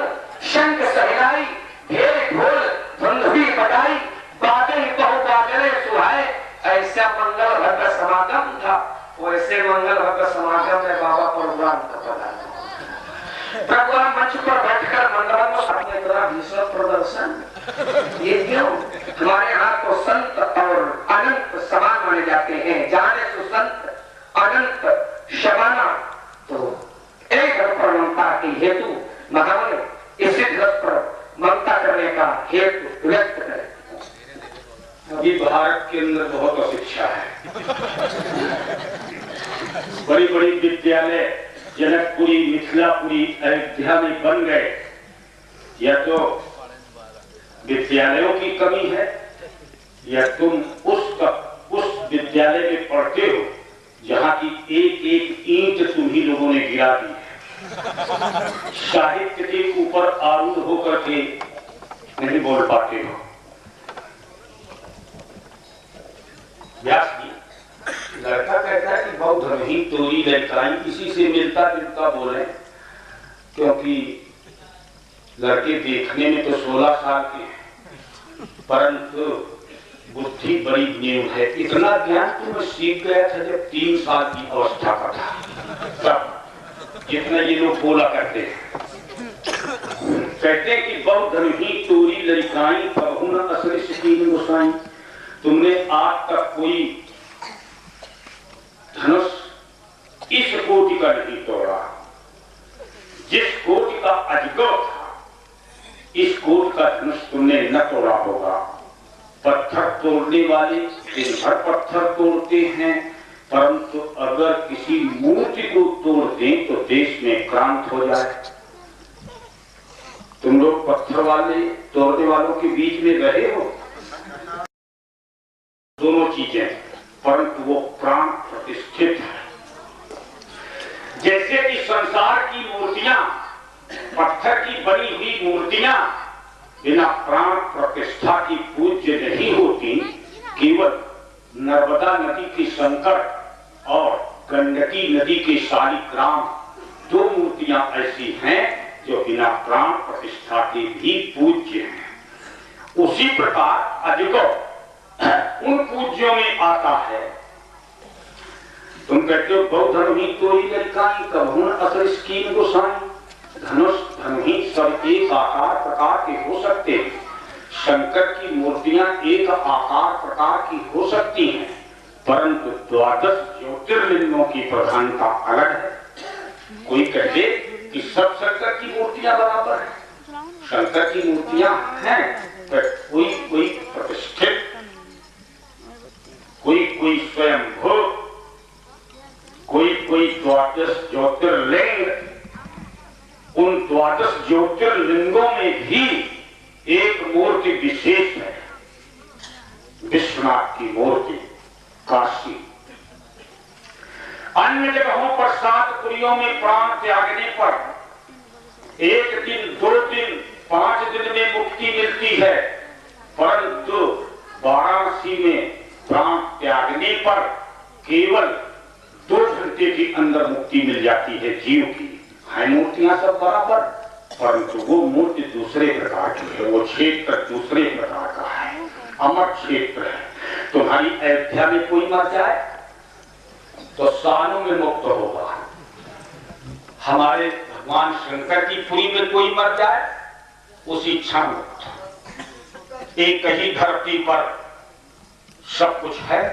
शंख सहनाई ढेर ढोल धुंधुई बजाई बादल बहु बादले सुहाए। ऐसा मंगल भद्र समागम था। वैसे मंगल भद्र समागम में बाबा परशुराम का पता प्रभु आप मंच पर बैठकर मंडलों में सामने तेरा भीषण प्रदर्शन, ये क्यों? हमारे यहाँ तो संत और अनंत समान माने जाते हैं। जाने तो संत अनंत समाना, तो एक रस पर ममता की हेतु महान इसी रस पर ममता करने का हेतु व्यक्त करें। अभी भारत के अंदर बहुत अशिक्षा है। बड़ी बड़ी विद्यालय जनकपुरी, मिथिलापुरी, अयोध्या में बन गए। या तो विद्यालयों की कमी है या तुम उस विद्यालय में पढ़ते हो जहाँ की एक एक ईंट तुम्ही लोगों ने गिरा दी है। साहित्य के ऊपर आरूढ़ होकर के नहीं बोल पाते हो। व्यास जी, लड़का कहता है कि बहुत धर्मी तोरी लड़काई, इसी से मिलता जुलता बोले, क्योंकि लड़के देखने में तो 16 साल के हैं, परंतु बुद्धि बड़ी न्यू है। इतना ज्ञान तो मैं सीख गया था जब 3 साल की अवस्था का था, तब जितना ये लोग बोला करते हैं। कहते हैं कि बहुत धर्मी तोरी लड़काई, कहूं न असली शकीन गोसाई। तुमने आज तक कोई धनुष इस कोटि का नहीं तोड़ा, जिस कोटि का अजगर था, इस कोटि का धनुष तुमने न तोड़ा होगा। पत्थर तोड़ने वाले दिन भर पत्थर तोड़ते हैं, परंतु अगर किसी मूर्ति को तोड़ दें तो देश में क्रांत हो जाए। तुम लोग पत्थर वाले तोड़ने वालों के बीच में रहे हो, दोनों चीजें, परंतु वो प्राण प्रतिष्ठित है। जैसे कि संसार की मूर्तियां, पत्थर की बनी हुई मूर्तियां बिना प्राण प्रतिष्ठा की पूज्य नहीं होती। केवल नर्मदा नदी की शंकर और गंडकी नदी के शालिग्राम 2 मूर्तियां ऐसी हैं जो बिना प्राण प्रतिष्ठा के भी पूज्य हैं। उसी प्रकार अजगर उन पूज्यों में आता है। तुम कहते हो बहुत धनुही तोरी लड़काई, कहूं न असल स्कीन गोसाई। धनुष धनुही सब एक आकार प्रकार के हो सकते हैं। शंकर की मूर्तियां एक आकार प्रकार की हो सकती हैं, परंतु 12 ज्योतिर्लिंगों की प्रधानता अलग है। कोई कहते कि सब शंकर की मूर्तियां बराबर है, शंकर की मूर्तियां हैं, पर कोई प्रतिष्ठित, कोई स्वयंभू, कोई 12 ज्योतिर्लिंग। उन 12 ज्योतिर्लिंगों में भी एक मूर्ति विशेष है, विश्वनाथ की मूर्ति, काशी। अन्य जगहों पर 7 पुरियों में प्राण त्यागने पर 1 दिन 2 दिन 5 दिन में मुक्ति मिलती है, परंतु वाराणसी में प्राण त्यागने पर केवल 2 घंटे के अंदर मुक्ति मिल जाती है जीव की। है मूर्तियां सब बराबर, परंतु वो मूर्ति दूसरे प्रकार की है, वो क्षेत्र दूसरे प्रकार का है, अमर क्षेत्र है। तुम्हारी अयोध्या में कोई मर जाए तो सालों में मुक्त होगा। हमारे भगवान शंकर की पुरी में कोई मर जाए उसी क्षण मुक्त। एक ही धरती पर सब कुछ है।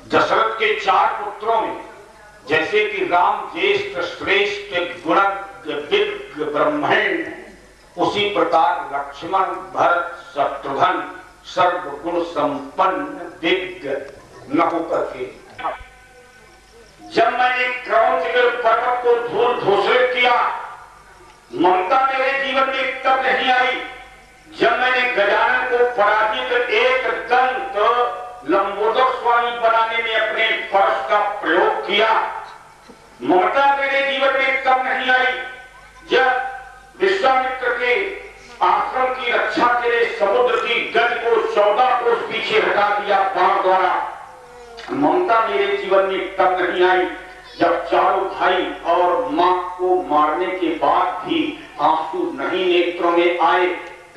दशरथ के 4 पुत्रों में जैसे कि राम ज्येष्ठ श्रेष्ठ गुणज्ञ विज्ञ ब्रह्मण, उसी प्रकार लक्ष्मण भरत शत्रुघ्न सर्वगुण संपन्न दिव्य न होकर के। जब मैंने क्रौंच के पर्वत को धूल धूसरित किया, ममता मेरे जीवन में तब नहीं आई जब मैंने गजानन को पराजित एक दंत लंबोदर स्वामी बनाने में अपने परश का प्रयोग किया। ममता मेरे जीवन में तब नहीं आई जब विश्वामित्र के आश्रम की रक्षा के लिए समुद्र की गज को 14 कोस पीछे हटा दिया बाण द्वारा। ममता मेरे जीवन में तब नहीं आई जब चारों भाई और मां को मारने के बाद भी आंसू नहीं नेत्रों में आए।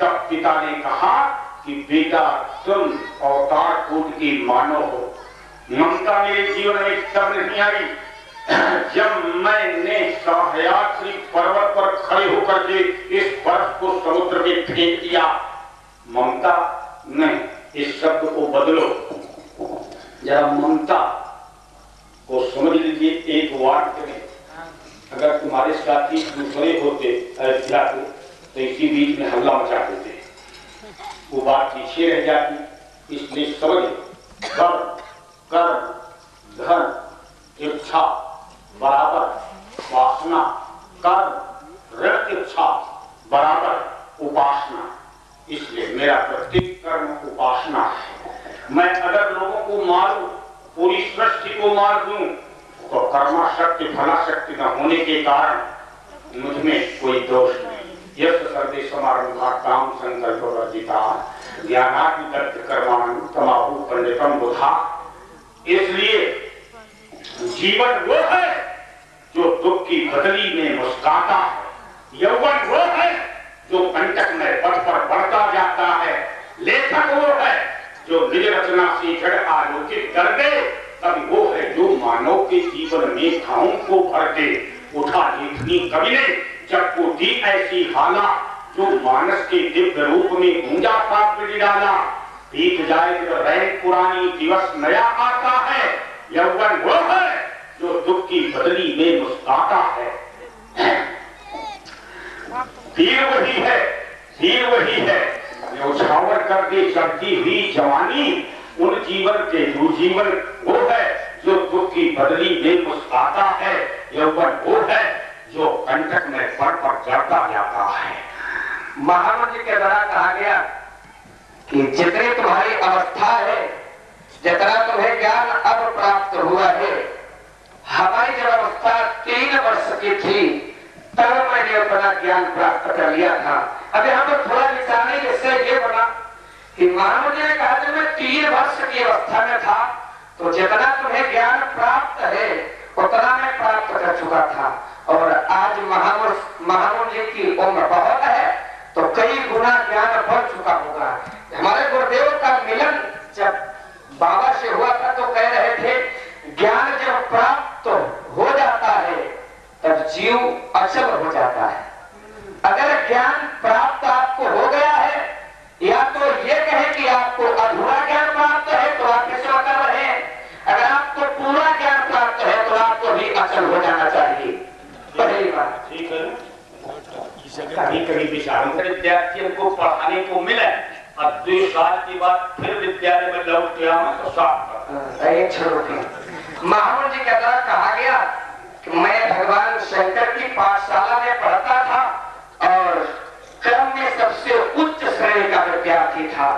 तब पिता ने कहा कि बेटा तुम अवतार कूट की मानो हो। ममता मेरे जीवन में तब नहीं आई जब मैंने सह्याद्री पर्वत पर खड़े होकर के इस बर्फ को समुद्र में फेंक दिया, ममता नहीं, इस शब्द को बदलो जरा, ममता को समझ लीजिए एक वाक्य में। अगर तुम्हारे साथी दूसरे होते अयोध्या के तो इसी बीच में हल्ला मचा देते, वो बात पीछे रह जाती। इसलिए समझ, कर्म, धन, इच्छा बराबर वासना, कर्म ऋण इच्छा बराबर उपासना। इसलिए मेरा प्रत्येक कर्म उपासना है। मैं अगर लोगों को मारूं, पूरी सृष्टि को मार दूं, तो कर्मा शक्ति फला शक्ति न होने के कारण मुझमें कोई दोष नहीं। यश सर्वे समारंभा काम संकल्प वर्जिता ज्ञानाग्नि कर्माण तमाहु पंडितम बुधा। इसलिए जीवन वो है जो दुख की बदली में मुस्काता है, यौवन वो है जो कंटक में पथ पर बढ़ता जाता है, लेखक वो है जो निज रचना से जड़ आलोकित कर दे, तभी वो है जो मानव के जीवन में घावों को भर दे। उठा लेखनी कवि ने जब को दी ऐसी हाला, जो मानस के दिव्य रूप में गूंजा काव्य डाला। बीत जाए तो रैन पुरानी दिवस नया आता है, यौवन वो है जो दुख की बदली में मुस्काता है। वीर वही है, वीर वही है जो छावर कर दे चढ़ती हुई जवानी। उन जीवन के जीवन वो है जो दुख की बदली में मुस्काता है, यौवन वो है जो कंटक में पड़ पर जड़ता जाता है। महामंत्र के द्वारा कहा गया कि जितनी तुम्हारी अवस्था है, जितना तुम्हें ज्ञान अब प्राप्त हुआ है, हमारी जब अवस्था 3 वर्ष की थी तब मैंने अपना ज्ञान प्राप्त कर लिया था। अब यहाँ पर थोड़ा निशानी इससे ये बना कि महामंत्र ने कहा जब मैं 3 वर्ष की अवस्था में था तो जितना तुम्हें ज्ञान प्राप्त है उतना मैं प्राप्त कर चुका था, और आज महामंत्र की उम्र बहुत है तो कई गुना ज्ञान बढ़ चुका होगा। हमारे गुरुदेव का मिलन जब बाबा से हुआ था तो कह रहे थे ज्ञान जब प्राप्त हो जाता है तब जीव अचल हो जाता है। अगर ज्ञान प्राप्त आपको हो गया है, या तो ये कहे कि आपको अधूरा ज्ञान प्राप्त है तो आप विश्वास कर रहे हैं, अगर आपको पूरा ज्ञान प्राप्त है तो आपको भी अचल हो जाना चाहिए। पहली बात ठीक है। कभी कभी विचारों विद्यार्थियों को पढ़ाने को मिले, अब 2 साल के बाद फिर विद्यालय में लौट के आना तो साफ। महामंत्र जी के द्वारा कहा गया कि मैं भगवान शंकर की पाठशाला में पढ़ता था और क्रम में सबसे उच्च श्रेणी का विद्यार्थी था।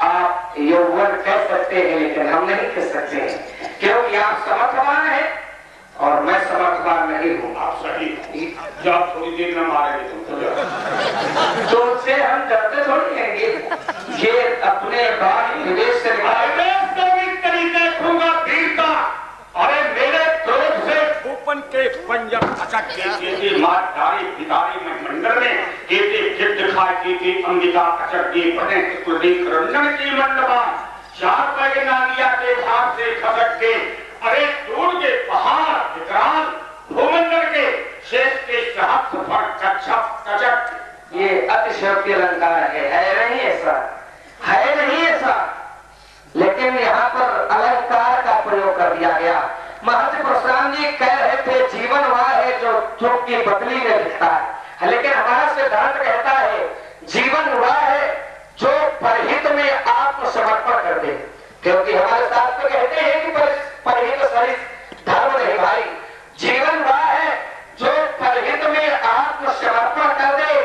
आप यौवन कह सकते हैं लेकिन हम नहीं कह सकते हैं, क्योंकि आप समर्थवान हैं और मैं समर्थवान नहीं हूँ। आप सही, जब थोड़ी देर में मारेंगे तुमको तो उससे हम डरते थोड़ी रहेंगे। ये अपने बात विदेश से देखूंगा वीरता। अरे मेरे क्रोध से भूपन के पंजर अचक के मातारी पितारी में मंडल में केते जिद्द खाए केते अंगिका अचक के बने कुलदीप रंजन की मंडपान 4 पैगे नालिया के भाग से खसक के। अरे दूर के पहाड़ विक्रांत भूमंडल के शेष के सहस्त्र फट कच्छप कचक। ये अतिशयोक्ति अलंकार है नहीं ऐसा, है नहीं ऐसा, लेकिन यहाँ पर अलंकार का प्रयोग कर दिया गया। महर्षि परशुराम जी कह रहे थे जीवन वह है जो दुख की बदली में दिखता है, लेकिन हमारा सिद्धांत कहता है जीवन वह है जो परहित में आत्मसमर्पण कर दे, क्योंकि हमारे शास्त्र कहते हैं कि परहित सहित धर्म नहीं भाई। जीवन वह है जो परहित में आत्मसमर्पण कर दे,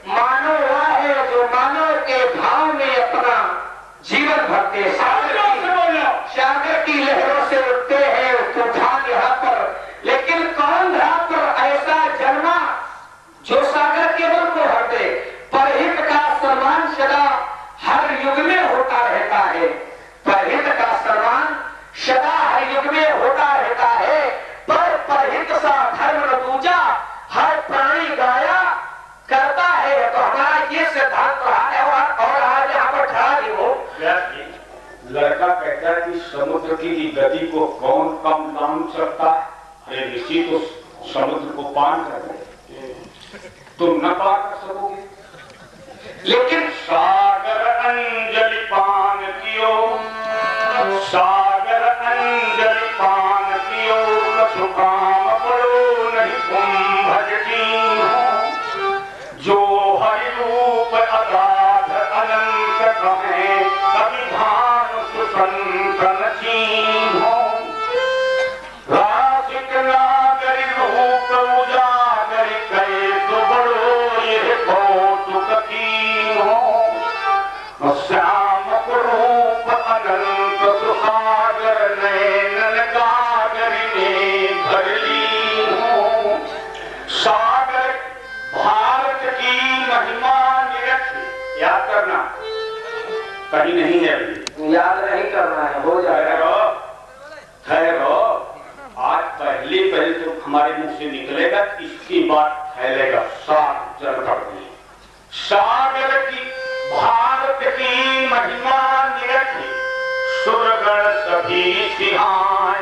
मानव वह है जो मानव के भाव में अपना जीवन भरते। सागर की लहरों से उठते हैं तूफान यहाँ पर, लेकिन कौन धरा पर ऐसा जन्मा जो सागर के मन को भर दे। परहित का सम्मान सदा हर युग में होता रहता है, परहित का सम्मान सदा हर युग में होता रहता है, पर परहित सा धर्म न दूजा हर प्राणी गाया करता है। तो हमारा ये सिद्धांत रहा है और आज यहाँ पर खड़ा भी हो। लड़का कहता है कि समुद्र की गति को कौन कम दाम सकता है? अरे ऋषि तो समुद्र को पान कर रहे, तुम न पार कर सकोगे। लेकिन सागर अंजलि पान कियो, सागर अंजलि पान कियो, कछु काम पड़ो नहीं कुंभज कीन्हो। जो हरि रूप अगाध अनंत कहे, कभी भानु सुसंतन चीन्हो। रासिक नागरि रूप उजागरि कहे, तो बड़ो ये कौतुक कीन्हो। श्याम रूप अनंत सुसागर, नैनन गागरि में भर लीन्हो। सागर भारत की महिमा निरख, याद करना, कहीं नहीं है अभी, याद नहीं करना है, हो जाएगा। ठहरो, आज पहले तो हमारे मुंह से निकलेगा, इसकी बात फैलेगा सात जन तक। सागर की भारत की महिमा निरखी, सुरगण सभी सिहाय,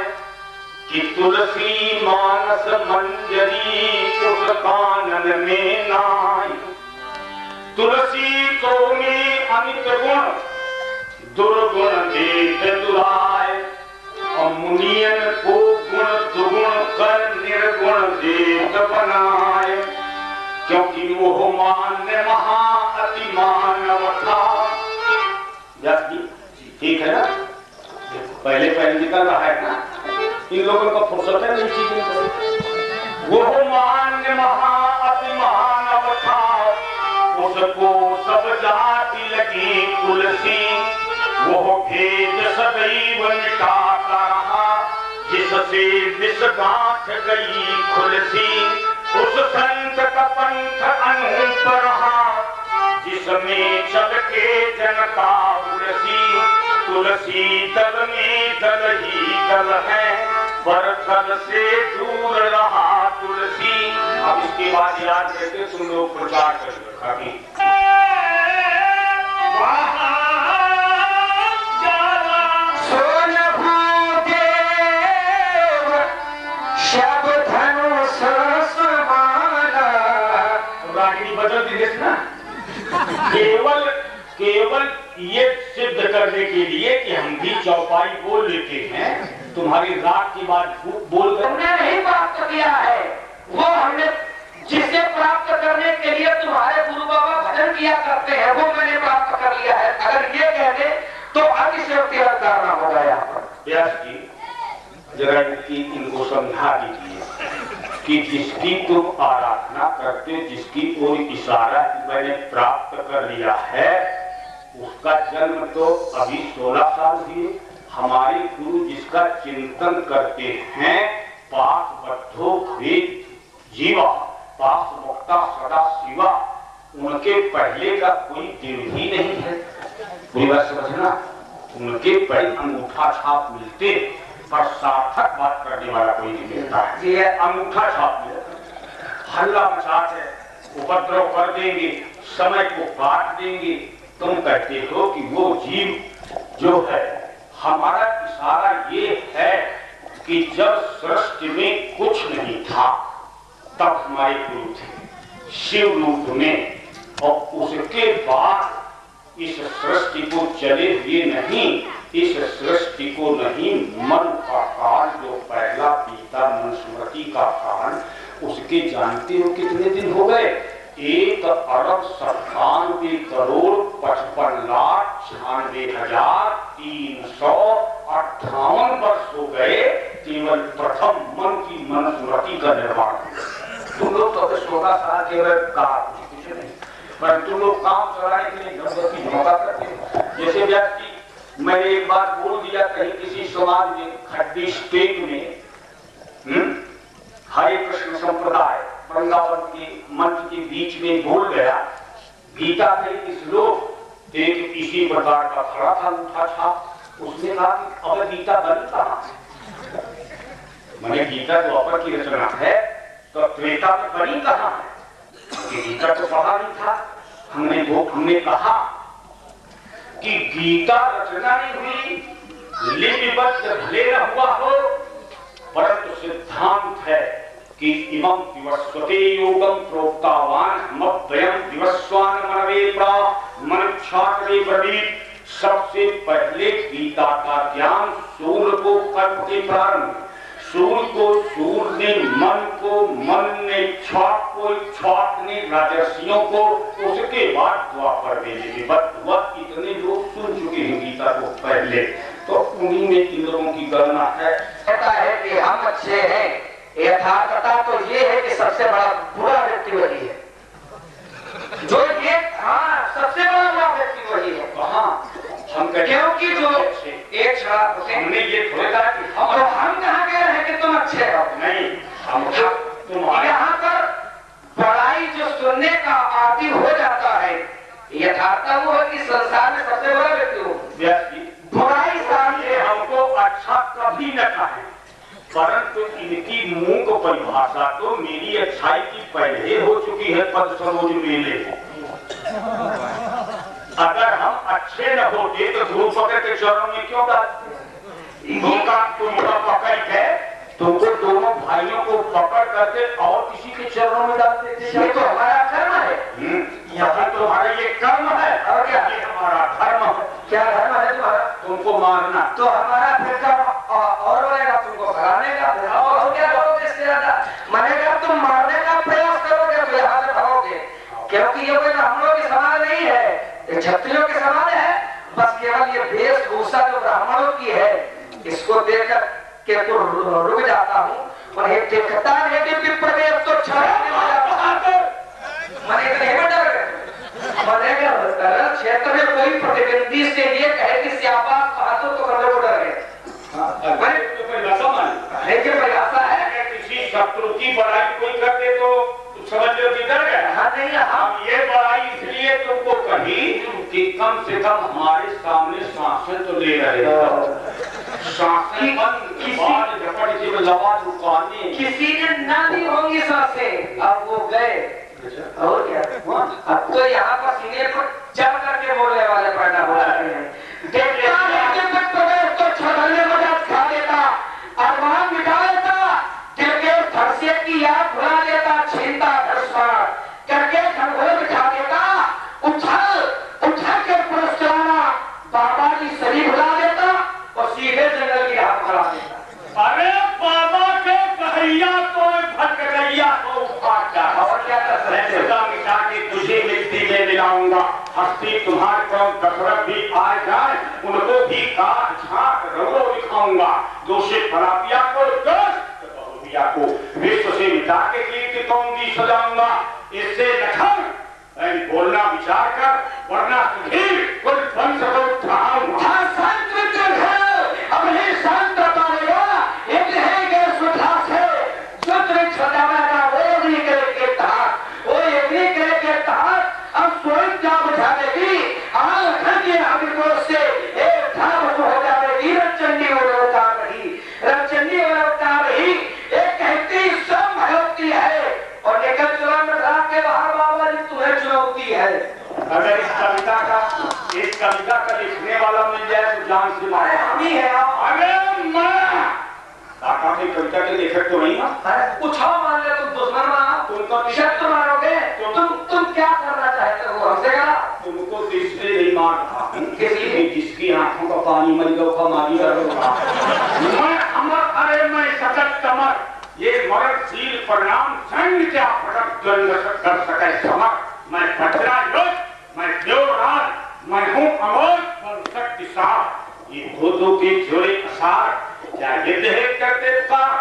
कि तुलसी मानस मंजरी उस कानन में नाई। तुलसी को में अमित गुण, दुर्गुण देख दुराय, और मुनियन को गुण दुगुण कर निर्गुण देख बनाए। क्योंकि मोह मान्य महा अति मानव था। ठीक है ना, पहले पहले निकल रहा है ना, इन लोगों का फुर्सत है नहीं चीजें। मोह मान्य महा अति मानव था, उसको सब जाति लगी तुलसी। वो भेद सदैव मिटाता रहा, जिससे विष गांठ गई खुलसी। उस संत का पंथ अनूप रहा, जिसमें चल के जनता उलसी। तुलसी दल में दल ही दल है, पर दल से दूर रहा तुलसी। अब इसके बाद याद करके तुम लोग प्रचार कर रखा कि बदल दिनेश ना, केवल ये सिद्ध करने के लिए कि हम भी चौपाई बोल लेते हैं, तुम्हारी राग की बात बोल कर हमने नहीं प्राप्त किया है। वो हमने जिसे प्राप्त करने के लिए तुम्हारे गुरु बाबा भजन किया करते हैं, वो मैंने प्राप्त कर लिया है। अगर ये कह दे तो अतिशयोक्ति करना होगा। यहाँ पर व्यास जी जरा इनको समझा दीजिए कि जिसकी तुम आराधना करते, जिसकी ओर इशारा मैंने प्राप्त कर लिया है, उसका जन्म तो अभी 16 साल हुए। हमारे गुरु जिसका चिंतन करते हैं, पास बद्धो भेद जीवा, पास मुक्ता सदा शिवा, उनके पहले का कोई दिन ही नहीं है। पूरी बात समझना, उनके पहले अंगूठा छाप मिलते, पर सार्थक बात करने वाला कोई नहीं मिलता है। ये अंगूठा छाप मिलता, हल्ला मचाते, उपद्रव कर देंगे, समय को काट देंगे। तुम कहते हो कि वो जीव जो है, हमारा इशारा ये है कि जब सृष्टि में कुछ नहीं था, तब हमारे गुरु थे शिव रूप में, और उसके बाद इस सृष्टि को चले हुए नहीं, इस सृष्टि को नहीं, मन का काल जो पहला बीता मनुस्मृति का काल, उसके जानते हो कितने दिन हो गए? 1 अरब 97 करोड़ 55 लाख 96,358 वर्ष हो गए केवल प्रथम मन की मनुस्मृति का निर्माण। तुम लोग तो 16 साल केवल कुछ नहीं, पर तुम लोग काम चलाने के लिए गणपति मौका करते हैं। जैसे व्यक्ति, मैंने एक बार बोल दिया कहीं किसी समाज में, खड्डी स्टेट में, हरे कृष्ण संप्रदाय वृंदावन के मंच के बीच में बोल गया, गीता के इस श्लोक एक इसी प्रकार का खड़ा था, उठा था। उसने कहा कि अब गीता बनी कहाँ है? मैंने गीता जो अपर की रचना है, तो त्रेता में बनी कहाँ है? गीता तो पढ़ा नहीं था। हमने कहा कि गीता रचना नहीं हुई, लिपिबद्ध भले न हुआ हो, परंतु सिद्धांत है कि इमं विवस्वते योगम प्रोक्तावान मद्वयम विवस्वान मनवे प्रा मनुष्यात्रे ब्रवीत। सबसे पहले गीता का ज्ञान सूर्य को कल्प के प्रारंभ, सूर्य को सूर्य ने मन को, मन ने छाट को, छाट ने राजर्षियों को, उसके बाद द्वापर में विभक्त इतने लोग सुन चुके हैं गीता को पहले, तो उन्हीं में इन लोगों की गणना है। कहता है कि हम अच्छे हैं, यथार्थता तो ये है कि सबसे बड़ा बुरा व्यक्ति वही है जो ये, हाँ सबसे बड़ा बुरा व्यक्ति वही है। कहाँ हम क्योंकि जो एक शराब होते हैं, हमने ये थोड़ा कहा कि हम, तो हम कहाँ कह रहे हैं कि तुम अच्छे हो? नहीं, हम तुम्हारे यहाँ पर बड़ाई जो सुनने का आदि हो जाता है, यथार्थता वो है कि संसार में सबसे बड़ा व्यक्ति हो, बुराई सामने हमको अच्छा कभी न कहे, परंतु इनकी मूक परिभाषा तो मेरी अच्छाई की पहले हो चुकी है पद सरोज मेले। अगर हम अच्छे न होते तो धूप पकड़ के चरणों में क्यों डालते? तुमका पकड़ के तुमको दोनों भाइयों को पकड़ करके और किसी के चरणों में डालते थे। ये तो हमारा कर्म है। यहाँ तुम्हारा ये कर्म है और क्या? ये हमारा धर्म है। क्या धर्म है तुम्हारा? तुमको मारना। तो हमारा फिर कर्म और रहेगा, तुमको भगाने का। और क्या करोगे इससे ज्यादा? मनेगा तुम मारने का प्रयास करोगे तो यहाँ से भागोगे, क्योंकि ये कोई ब्राह्मणों के समान नहीं है, ये क्षत्रियों के समान है। बस केवल ये वेशभूषा जो ब्राह्मणों की है, इसको देखकर के तो रुक जाता हूँ। और ये देखता है कि विप्रवेश तो क्षेत्र में कोई प्रतिद्वंदी से ये कहे कि श्याबाश बहादुर तो करने को डर गए। परिभाषा है किसी शत्रु की बड़ाई कोई कर दे तो समझ लो कि डर गए। हाँ नहीं, हम ये बड़ाई इसलिए तुमको कही कि कम से कम हमारे सामने शासन तो ले रहे शासन किसी ने ना दी होंगी सांसें, अब वो गए। और क्या अब तो यहाँ पर सीने पर चढ़ करके बोलने वाले पैदा हो जाते हैं। देखता तो छलने मजा खा देता, अरमान मिटा देता, दिल के धरसे की याद भुला देता, छीनता घरसार करके घरघोर बिठा देता, उछल के पुरस्कारा बाबा की सभी भुला देता और सीधे जंगल की राह भुला देता। अरे बाबा के कहैया तो भटकैया तो और क्या कर सकते हैं? मिटा के तुझे मिट्टी में मिलाऊंगा, हस्ती तुम्हारे पास दशरथ भी आ जाए, उनको भी काट छाट रंगो दिखाऊंगा, दोषी फलापिया को दोस्त बहुबिया को विश्व से मिटा के कीर्ति तोंदी सजाऊंगा। इससे लखन बोलना विचार कर, वरना सुधीर कुल वंश को उठाऊंगा। अब ही शांत पाएगा, एक है के सुधा से सूत्र छटावा का वो भी के तहत, वो यज्ञ के तहत अब स्वयं क्या बुझा देगी, आल खंडे अभिपोष से एक धाम हो जाएगी। रचंडी और अवतार रही, रचंडी और अवतार रही, एक कहती सब होती है और लेकर चुनाव में रात के बाहर बाबा जी तुम्हें चुनौती है। अगर इस कविता का लिखने वाला मिल जाए तो जान से मारे हम ही है। अरे मैं काका की कविता के लेखक तो नहीं है, पूछो मान ले तुम दुश्मन बना, तुमको शत्रु मारोगे, तुम क्या करना चाहते हो हमसे? कहा तुमको इसलिए नहीं मार रहा हूँ किसी जिसकी आंखों का पानी मर गया मारी मैं अमर, अरे मैं सतत कमर, ये मरणशील परिणाम संग क्या फटक कर सके समर। मैं भद्रा योग, मैं देवराज, मैं हूँ अमोल और शक्तिशाली। ये भूतों के जोड़े असार क्या युद्ध है करते पुकार,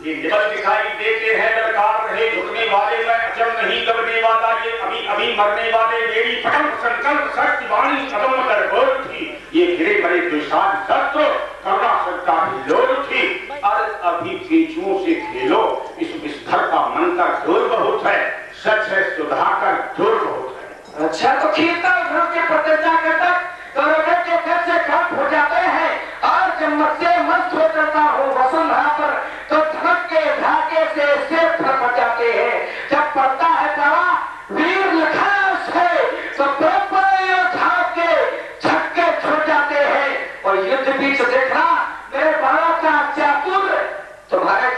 ये निबल दिखाई देते हैं ललकार रहे झुकने वाले, मैं अचम नहीं दबने वाला, ये अभी अभी मरने वाले, मेरी पटम संकल्प शक्ति वाणी कदम कर बोल थी, ये गिरे बड़े विशाल शस्त्र करुणा सत्ता की लोल थी। अरे अभी केंचुओं से खेलो, इस विस्तर का मन का जोर बहुत है, सच है सुधाकर जोर बहुत है। अच्छा तो खींचता उधर के प्रतिज्ञा करता करोड़ों के घर से खप हो जाते हैं, और जब मस्से मस्त हो जाता हूँ वसुंधरा पर तो धमक के धाके से सिर फट जाते हैं। जब पड़ता है दवा वीर लखास है तो के छक्के छूट जाते हैं। और युद्ध बीच देखना मेरे बालों का चातुर तुम्हारे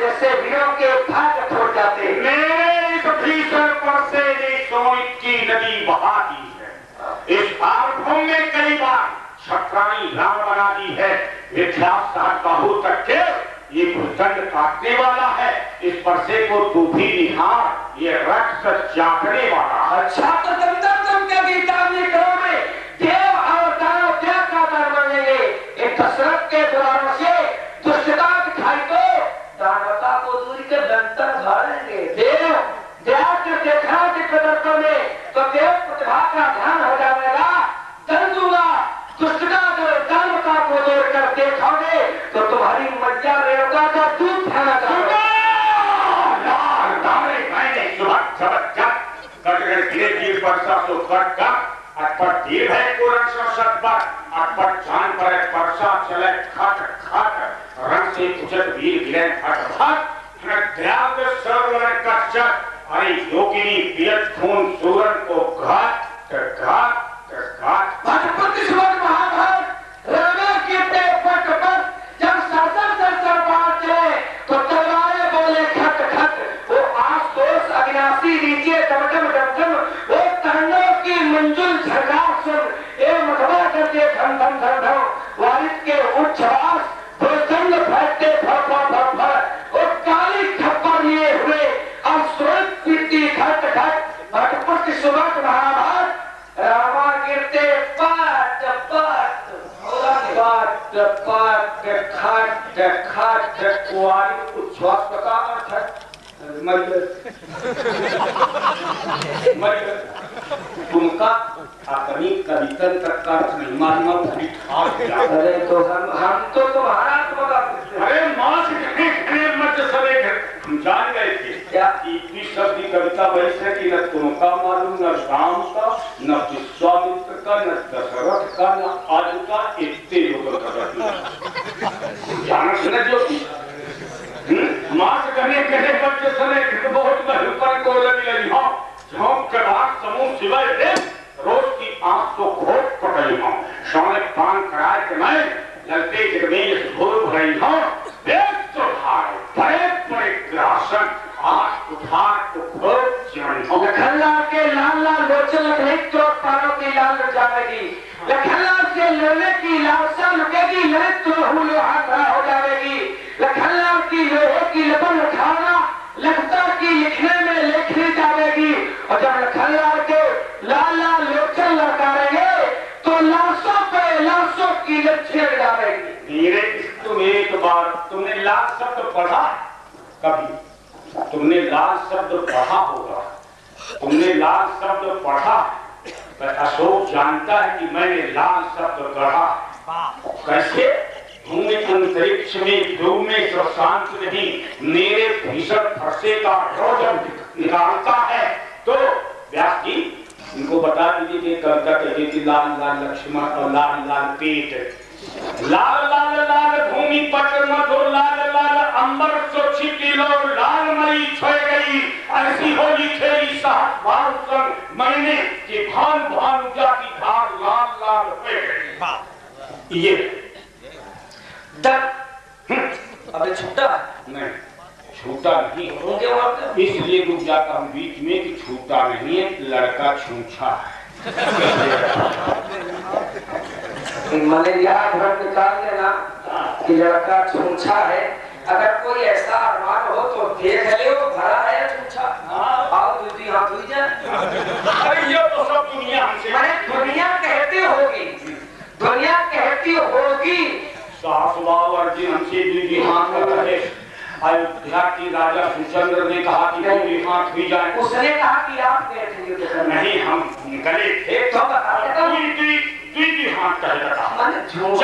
ठाकुरानी राम बना दी है। विख्यात बाहु तक के ये भूदंड काटने वाला है, इस परसे को तू भी निहार, ये रक्त चाटने वाला है। अच्छा तो तुम क्या गीता में करोगे? देव और दानव क्या का धर्म मांगेंगे? एक दशरथ के द्वारों से दुष्टता दिखाई तो दानवता को दूर के दंतर झाड़ेंगे। देव देखा प्रदर्शन में तो देव प्रतिभा का ध्यान हो जाएगा, दन दूंगा। दुष्टता दानवता को दूर कर देखोगे तो तुम्हारी मैया रेणुका का दूध खाना चाहोगे। वर्षा तो कट का अटपट दीर है पूर्ण सत पर अटपट जान पर वर्षा चले खट खट रंग से उजट वीर गिरे फट फट त्याग सर्व कच्चर अरे योगिनी पियत खून सूरन को घाट घाट घाट भटपति सुबह महाभारत रामे कीर्ते पट पट जब सरसर सरसर बात चले तो तलवारें बोले खट खट वो आस दोष अविनाशी नीचे डमडम डमडम वो तांडव की मंजुल झरकार सुन ए मधवा करते धम धम धम धम वारिस के उच्छ्वास प्रचंड फटते फर फर फर फर वो काली खप्पर लिए हुए और स्रोत पीती खट खट भटपति सुबह महाभारत रामा गिरते पाट पाट पाट पाट खट खट वारिस उच्छ्वास का अर्थ है तुमका अपनी कवितन तक का नहीं मालूम भरी ठाक। अरे तो हम तो तुम्हारा अरे माँ से मत सरे हम जान गए थे क्या इतनी शब्दी कविता वैसे है कि न तुमका मालूम, न राम का, न विश्वामित्र का, न दशरथ का, न आज का, इतने लोगों का जाना सुना जो मास करने कहने बच्चे सने बहुत भयंकर को लगी हाँ झोंक के बाद समूह सिवाय रोज की आंख तो घोट पकड़ी हूँ सोने पान कराए के मैं ललते गिरवेश भूल भरी हूँ देख तो भाई बड़े बड़े ग्रासन आज उठार तो घोट जानी हूँ। लखनलाल के लाल लाल लोचन लखनऊ तो पारों की लाल लग जाएगी। लखनलाल से लड़ने की लालसा लुकेगी, ललित तो हुलो हाथ हो जाएगी। लखनलाल की लोहे की लपन उठाना लगता की लिखने में लिखनी जाएगी। और जब लखनलाल के लाल लाल लोचन लड़कारेंगे तो लाशों पे लाशों की लच्छेड़ जाएगी। मेरे तुम एक बार तुमने लाल शब्द पढ़ा कभी? तुमने लाल शब्द पढ़ा होगा, तुमने लाल शब्द पढ़ा। अशोक जानता है कि मैंने लाल शब्द पढ़ा। कैसे? भूमि अंतरिक्ष में ध्रुव में शांत नहीं मेरे भीषण फरसे का रोजन निकालता है। तो व्यास जी इनको बता दीजिए कि कविता कहती थी लाल लाल लक्ष्मण और लाल लाल पेट, लाल लाल लाल भूमि पट मधुर लाल लाल अंबर सोची किलो लाल मई छोड़ गई ऐसी होली खेली साहब भाव संग मैंने कि भान भान जाती धार लाल लाल पे गई। ये अबे छूटा नहीं छूटा नहीं इसलिए रुक जाता हूँ बीच में कि छूटा नहीं है, लड़का छूछा है। मलेरिया भर निकाल देना कि लड़का छूछा है। अगर कोई ऐसा अरमान हो तो देख ले वो भरा है छूछा। आओ दूधी हाथ हुई जाए। अरे ये तो सब दुनिया हमसे मैंने दुनिया कहती होगी, दुनिया कहती होगी। सासुबाव अर्जुन हमसे दूधी हाथ में रहे। अयोध्या की राजा सुचंद्र ने कहा कि दूधी हाथ हुई जाए। उसने कहा कि आप गए थे नहीं हम निकले थे तो बता देता हूँ। दूधी हाथ कह रहा मैंने झूठ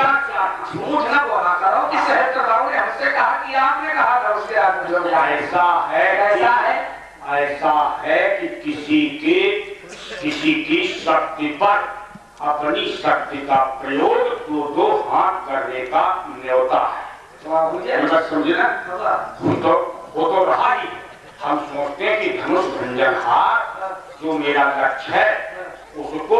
ना बोला करो कि सहस्त्रबाहु ने हमसे कहा कि आपने कहा था उससे आगे। ऐसा है ऐसा है कि किसी की शक्ति पर अपनी शक्ति का प्रयोग दो हाथ करने का न्योता है। समझे ना? वो तो रहा ही। हम सोचते हैं कि धनुष भंजन हार जो मेरा लक्ष्य है उसको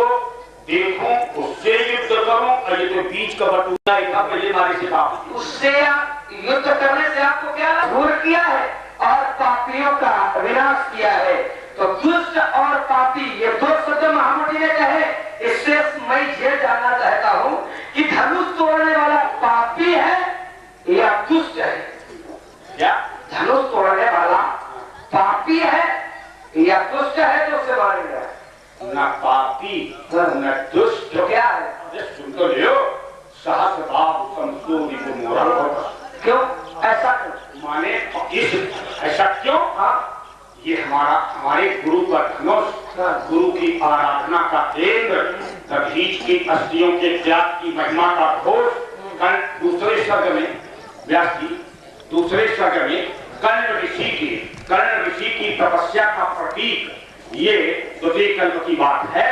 देखूं, उससे युद्ध करूं और ये तो बीच का बटुआ था पहले मारे से कहा उससे आप युद्ध करने से आपको क्या दूर किया है और पापियों का विनाश किया है। तो दुष्ट और पापी ये दो शब्द महामंत्री ने कहे। इससे मैं ये जानना चाहता हूँ कि धर्म न दुष्ट। तो क्या है? अरे सुन तो लियो, सहस्रबाहु संसूरि गुणोरा। क्यों ऐसा क्यों? माने इस ऐसा क्यों? हाँ ये हमारे गुरु का धनुष, गुरु की आराधना का केंद्र, दधीच की अस्थियों के त्याग की महिमा का घोष। दूसरे शब्द में व्यास जी, दूसरे शब्द में कर्ण ऋषि की तपस्या का प्रतीक ये द्वितीय कल्प की बात है।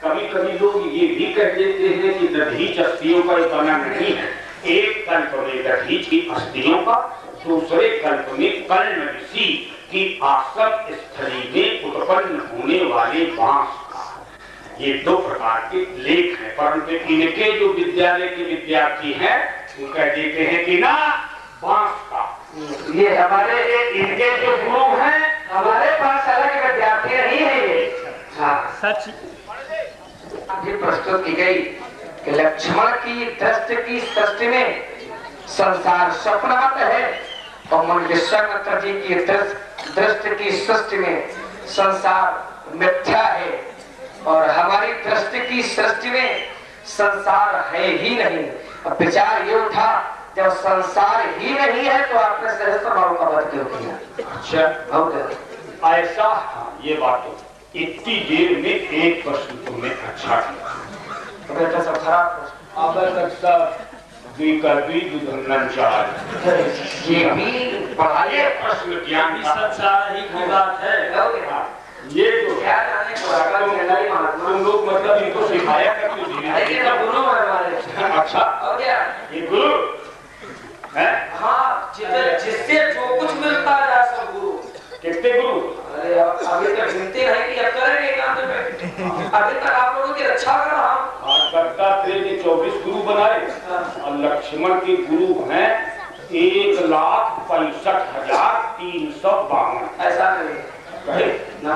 कभी कभी लोग ये भी कह देते हैं कि दधीच अस्थियों का बना नहीं है। एक कल्प में दधीच की अस्थियों का, दूसरे कल्प में कर्ण ऋषि की आश्रम स्थली में उत्पन्न होने वाले बांस का। ये दो प्रकार के लेख हैं, परंतु इनके जो विद्यालय के विद्यार्थी हैं वो कह देते हैं कि ना बांस का। ये हमारे इनके जो गुरु हैं हमारे पास अलग विद्यार्थी नहीं है ये। हाँ सच अभी प्रस्तुत की गई कि लक्ष्मण की दृष्टि की सृष्टि में संसार स्वप्नवत है और मुनिश्वर जी की दृष्टि की सृष्टि में संसार मिथ्या है और हमारी दृष्टि की सृष्टि में संसार है ही नहीं। अब विचार ये उठा जब संसार ही नहीं है तो आपने सहस्त्र भाव का वध क्यों किया? अच्छा बहुत ऐसा, ये बात तो इतनी देर में एक प्रश्न तुमने अच्छा किया। तो बेटा सब खराब प्रश्न। अब तक सब विकल्पी दुधनन चाल ये भी पढ़ाइए प्रश्न ज्ञान का संसार ही की बात है। ये जो क्या जाने को अगर मेलाई महात्मा तुम लोग मतलब इनको सिखाया करते ये तो गुरु है हमारे। अच्छा और क्या ये गुरु है? हाँ जिससे जो कुछ मिलता है सब गुरु। कितने गुरु? अरे अभी तक गिनती नहीं कि अब करेंगे काम में। अभी तक आप लोगों की रक्षा कर रहा हूँ। आज करता थे 24 गुरु बनाए और लक्ष्मण के गुरु हैं 1,65,352। ऐसा नहीं कहे ना,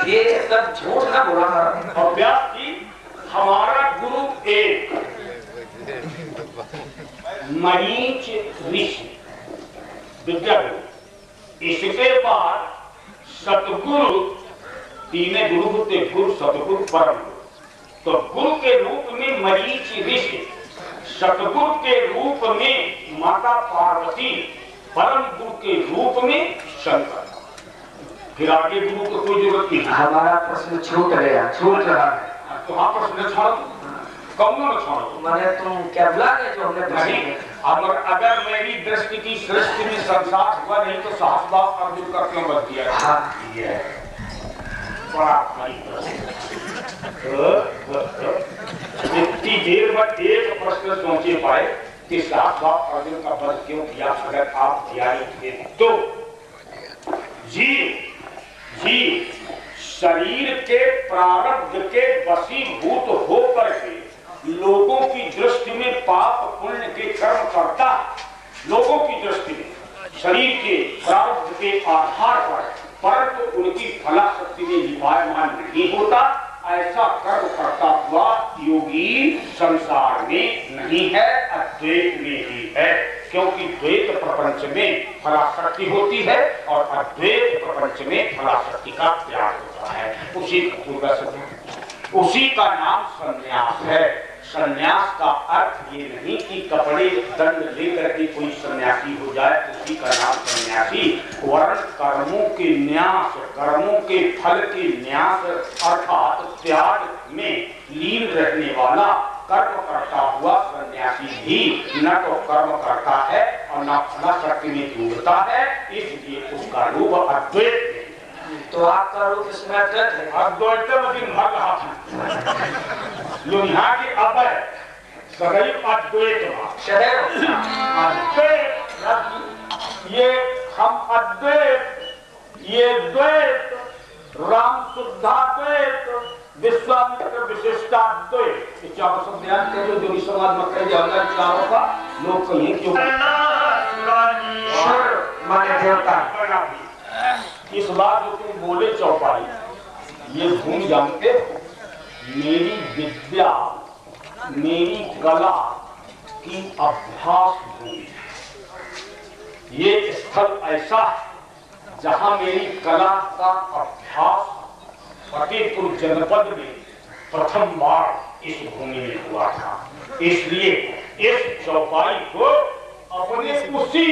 ये सब झूठ ना बोला। और व्यास जी हमारा गुरु एक मरीच ऋषि विद्यागुरु, इसके बाद सतगुरु, तीन गुरु होते, गुरु सतगुरु परम गुरु। तो गुरु के रूप में मरीच ऋषि, सतगुरु के रूप में माता पार्वती, परम गुरु के रूप में शंकर। फिर आगे गुरु को कोई जरूरत नहीं। हमारा प्रश्न छूट गया, छूट रहा है। तो आप प्रश्न छोड़ो, कौन न छोड़ो। मैंने तुम क्या बुला गए जो हमने नहीं, अगर मेरी दृष्टि की सृष्टि में संसार हुआ नहीं तो सहस्रबाहु अर्जुन का क्यों बच दिया? हाँ ये बड़ा भारी प्रश्न। इतनी देर में एक प्रश्न सोचे पाए कि सहस्रबाहु अर्जुन का वध क्यों किया? अगर आप तैयारी थे तो जी शरीर के प्रारब्ध के वशीभूत होकर के लोगों की दृष्टि में पाप पुण्य के कर्म करता, लोगों की दृष्टि में शरीर के प्रारब्ध के आधार पर, परंतु उनकी फलाशक्ति में विपायमान नहीं होता, ऐसा कर्म करता हुआ योगी संसार में नहीं है, अद्वैत में ही है। क्योंकि द्वैत प्रपंच में फलाशक्ति होती है और अद्वैत प्रपंच में फलाशक्ति का त्याग होता है। उसी का नाम संन्यास है। संन्यास का अर्थ ये नहीं कि कपड़े दंड लेकर के कोई सन्यासी हो जाए, उसी का नाम सन्यासी। वर्ण कर्मों के न्यास, कर्मों के फल के न्यास अर्थात त्याग में लीन रहने वाला कर्म करता हुआ सन्यासी भी न तो कर्म करता है और न फलाशक्ति में डूबता है, इसलिए उसका रूप अद्वैत है। तो आपका रूप इसमें अद्वैत है। अद्वैत में मर रहा था जो यहाँ की अब है सदैव अद्वैत ये हम अद्वैत, ये द्वैत, राम शुद्धाद्वैत, विश्वामित्र विशिष्टाद्वैत, ये चारों शब्द ध्यान करिए। जो समाज में कई जाएगा चारों का लोग कहिए क्यों माने देवता। इस बार जो तुम बोले चौपाई, ये भूमि जानते हो मेरी विद्या, मेरी कला की अभ्यास भूमि। ये स्थल ऐसा है जहां मेरी कला का अभ्यास फतेहपुर जनपद में प्रथम बार इस भूमि में हुआ था। इसलिए इस चौपाई को अपने उसी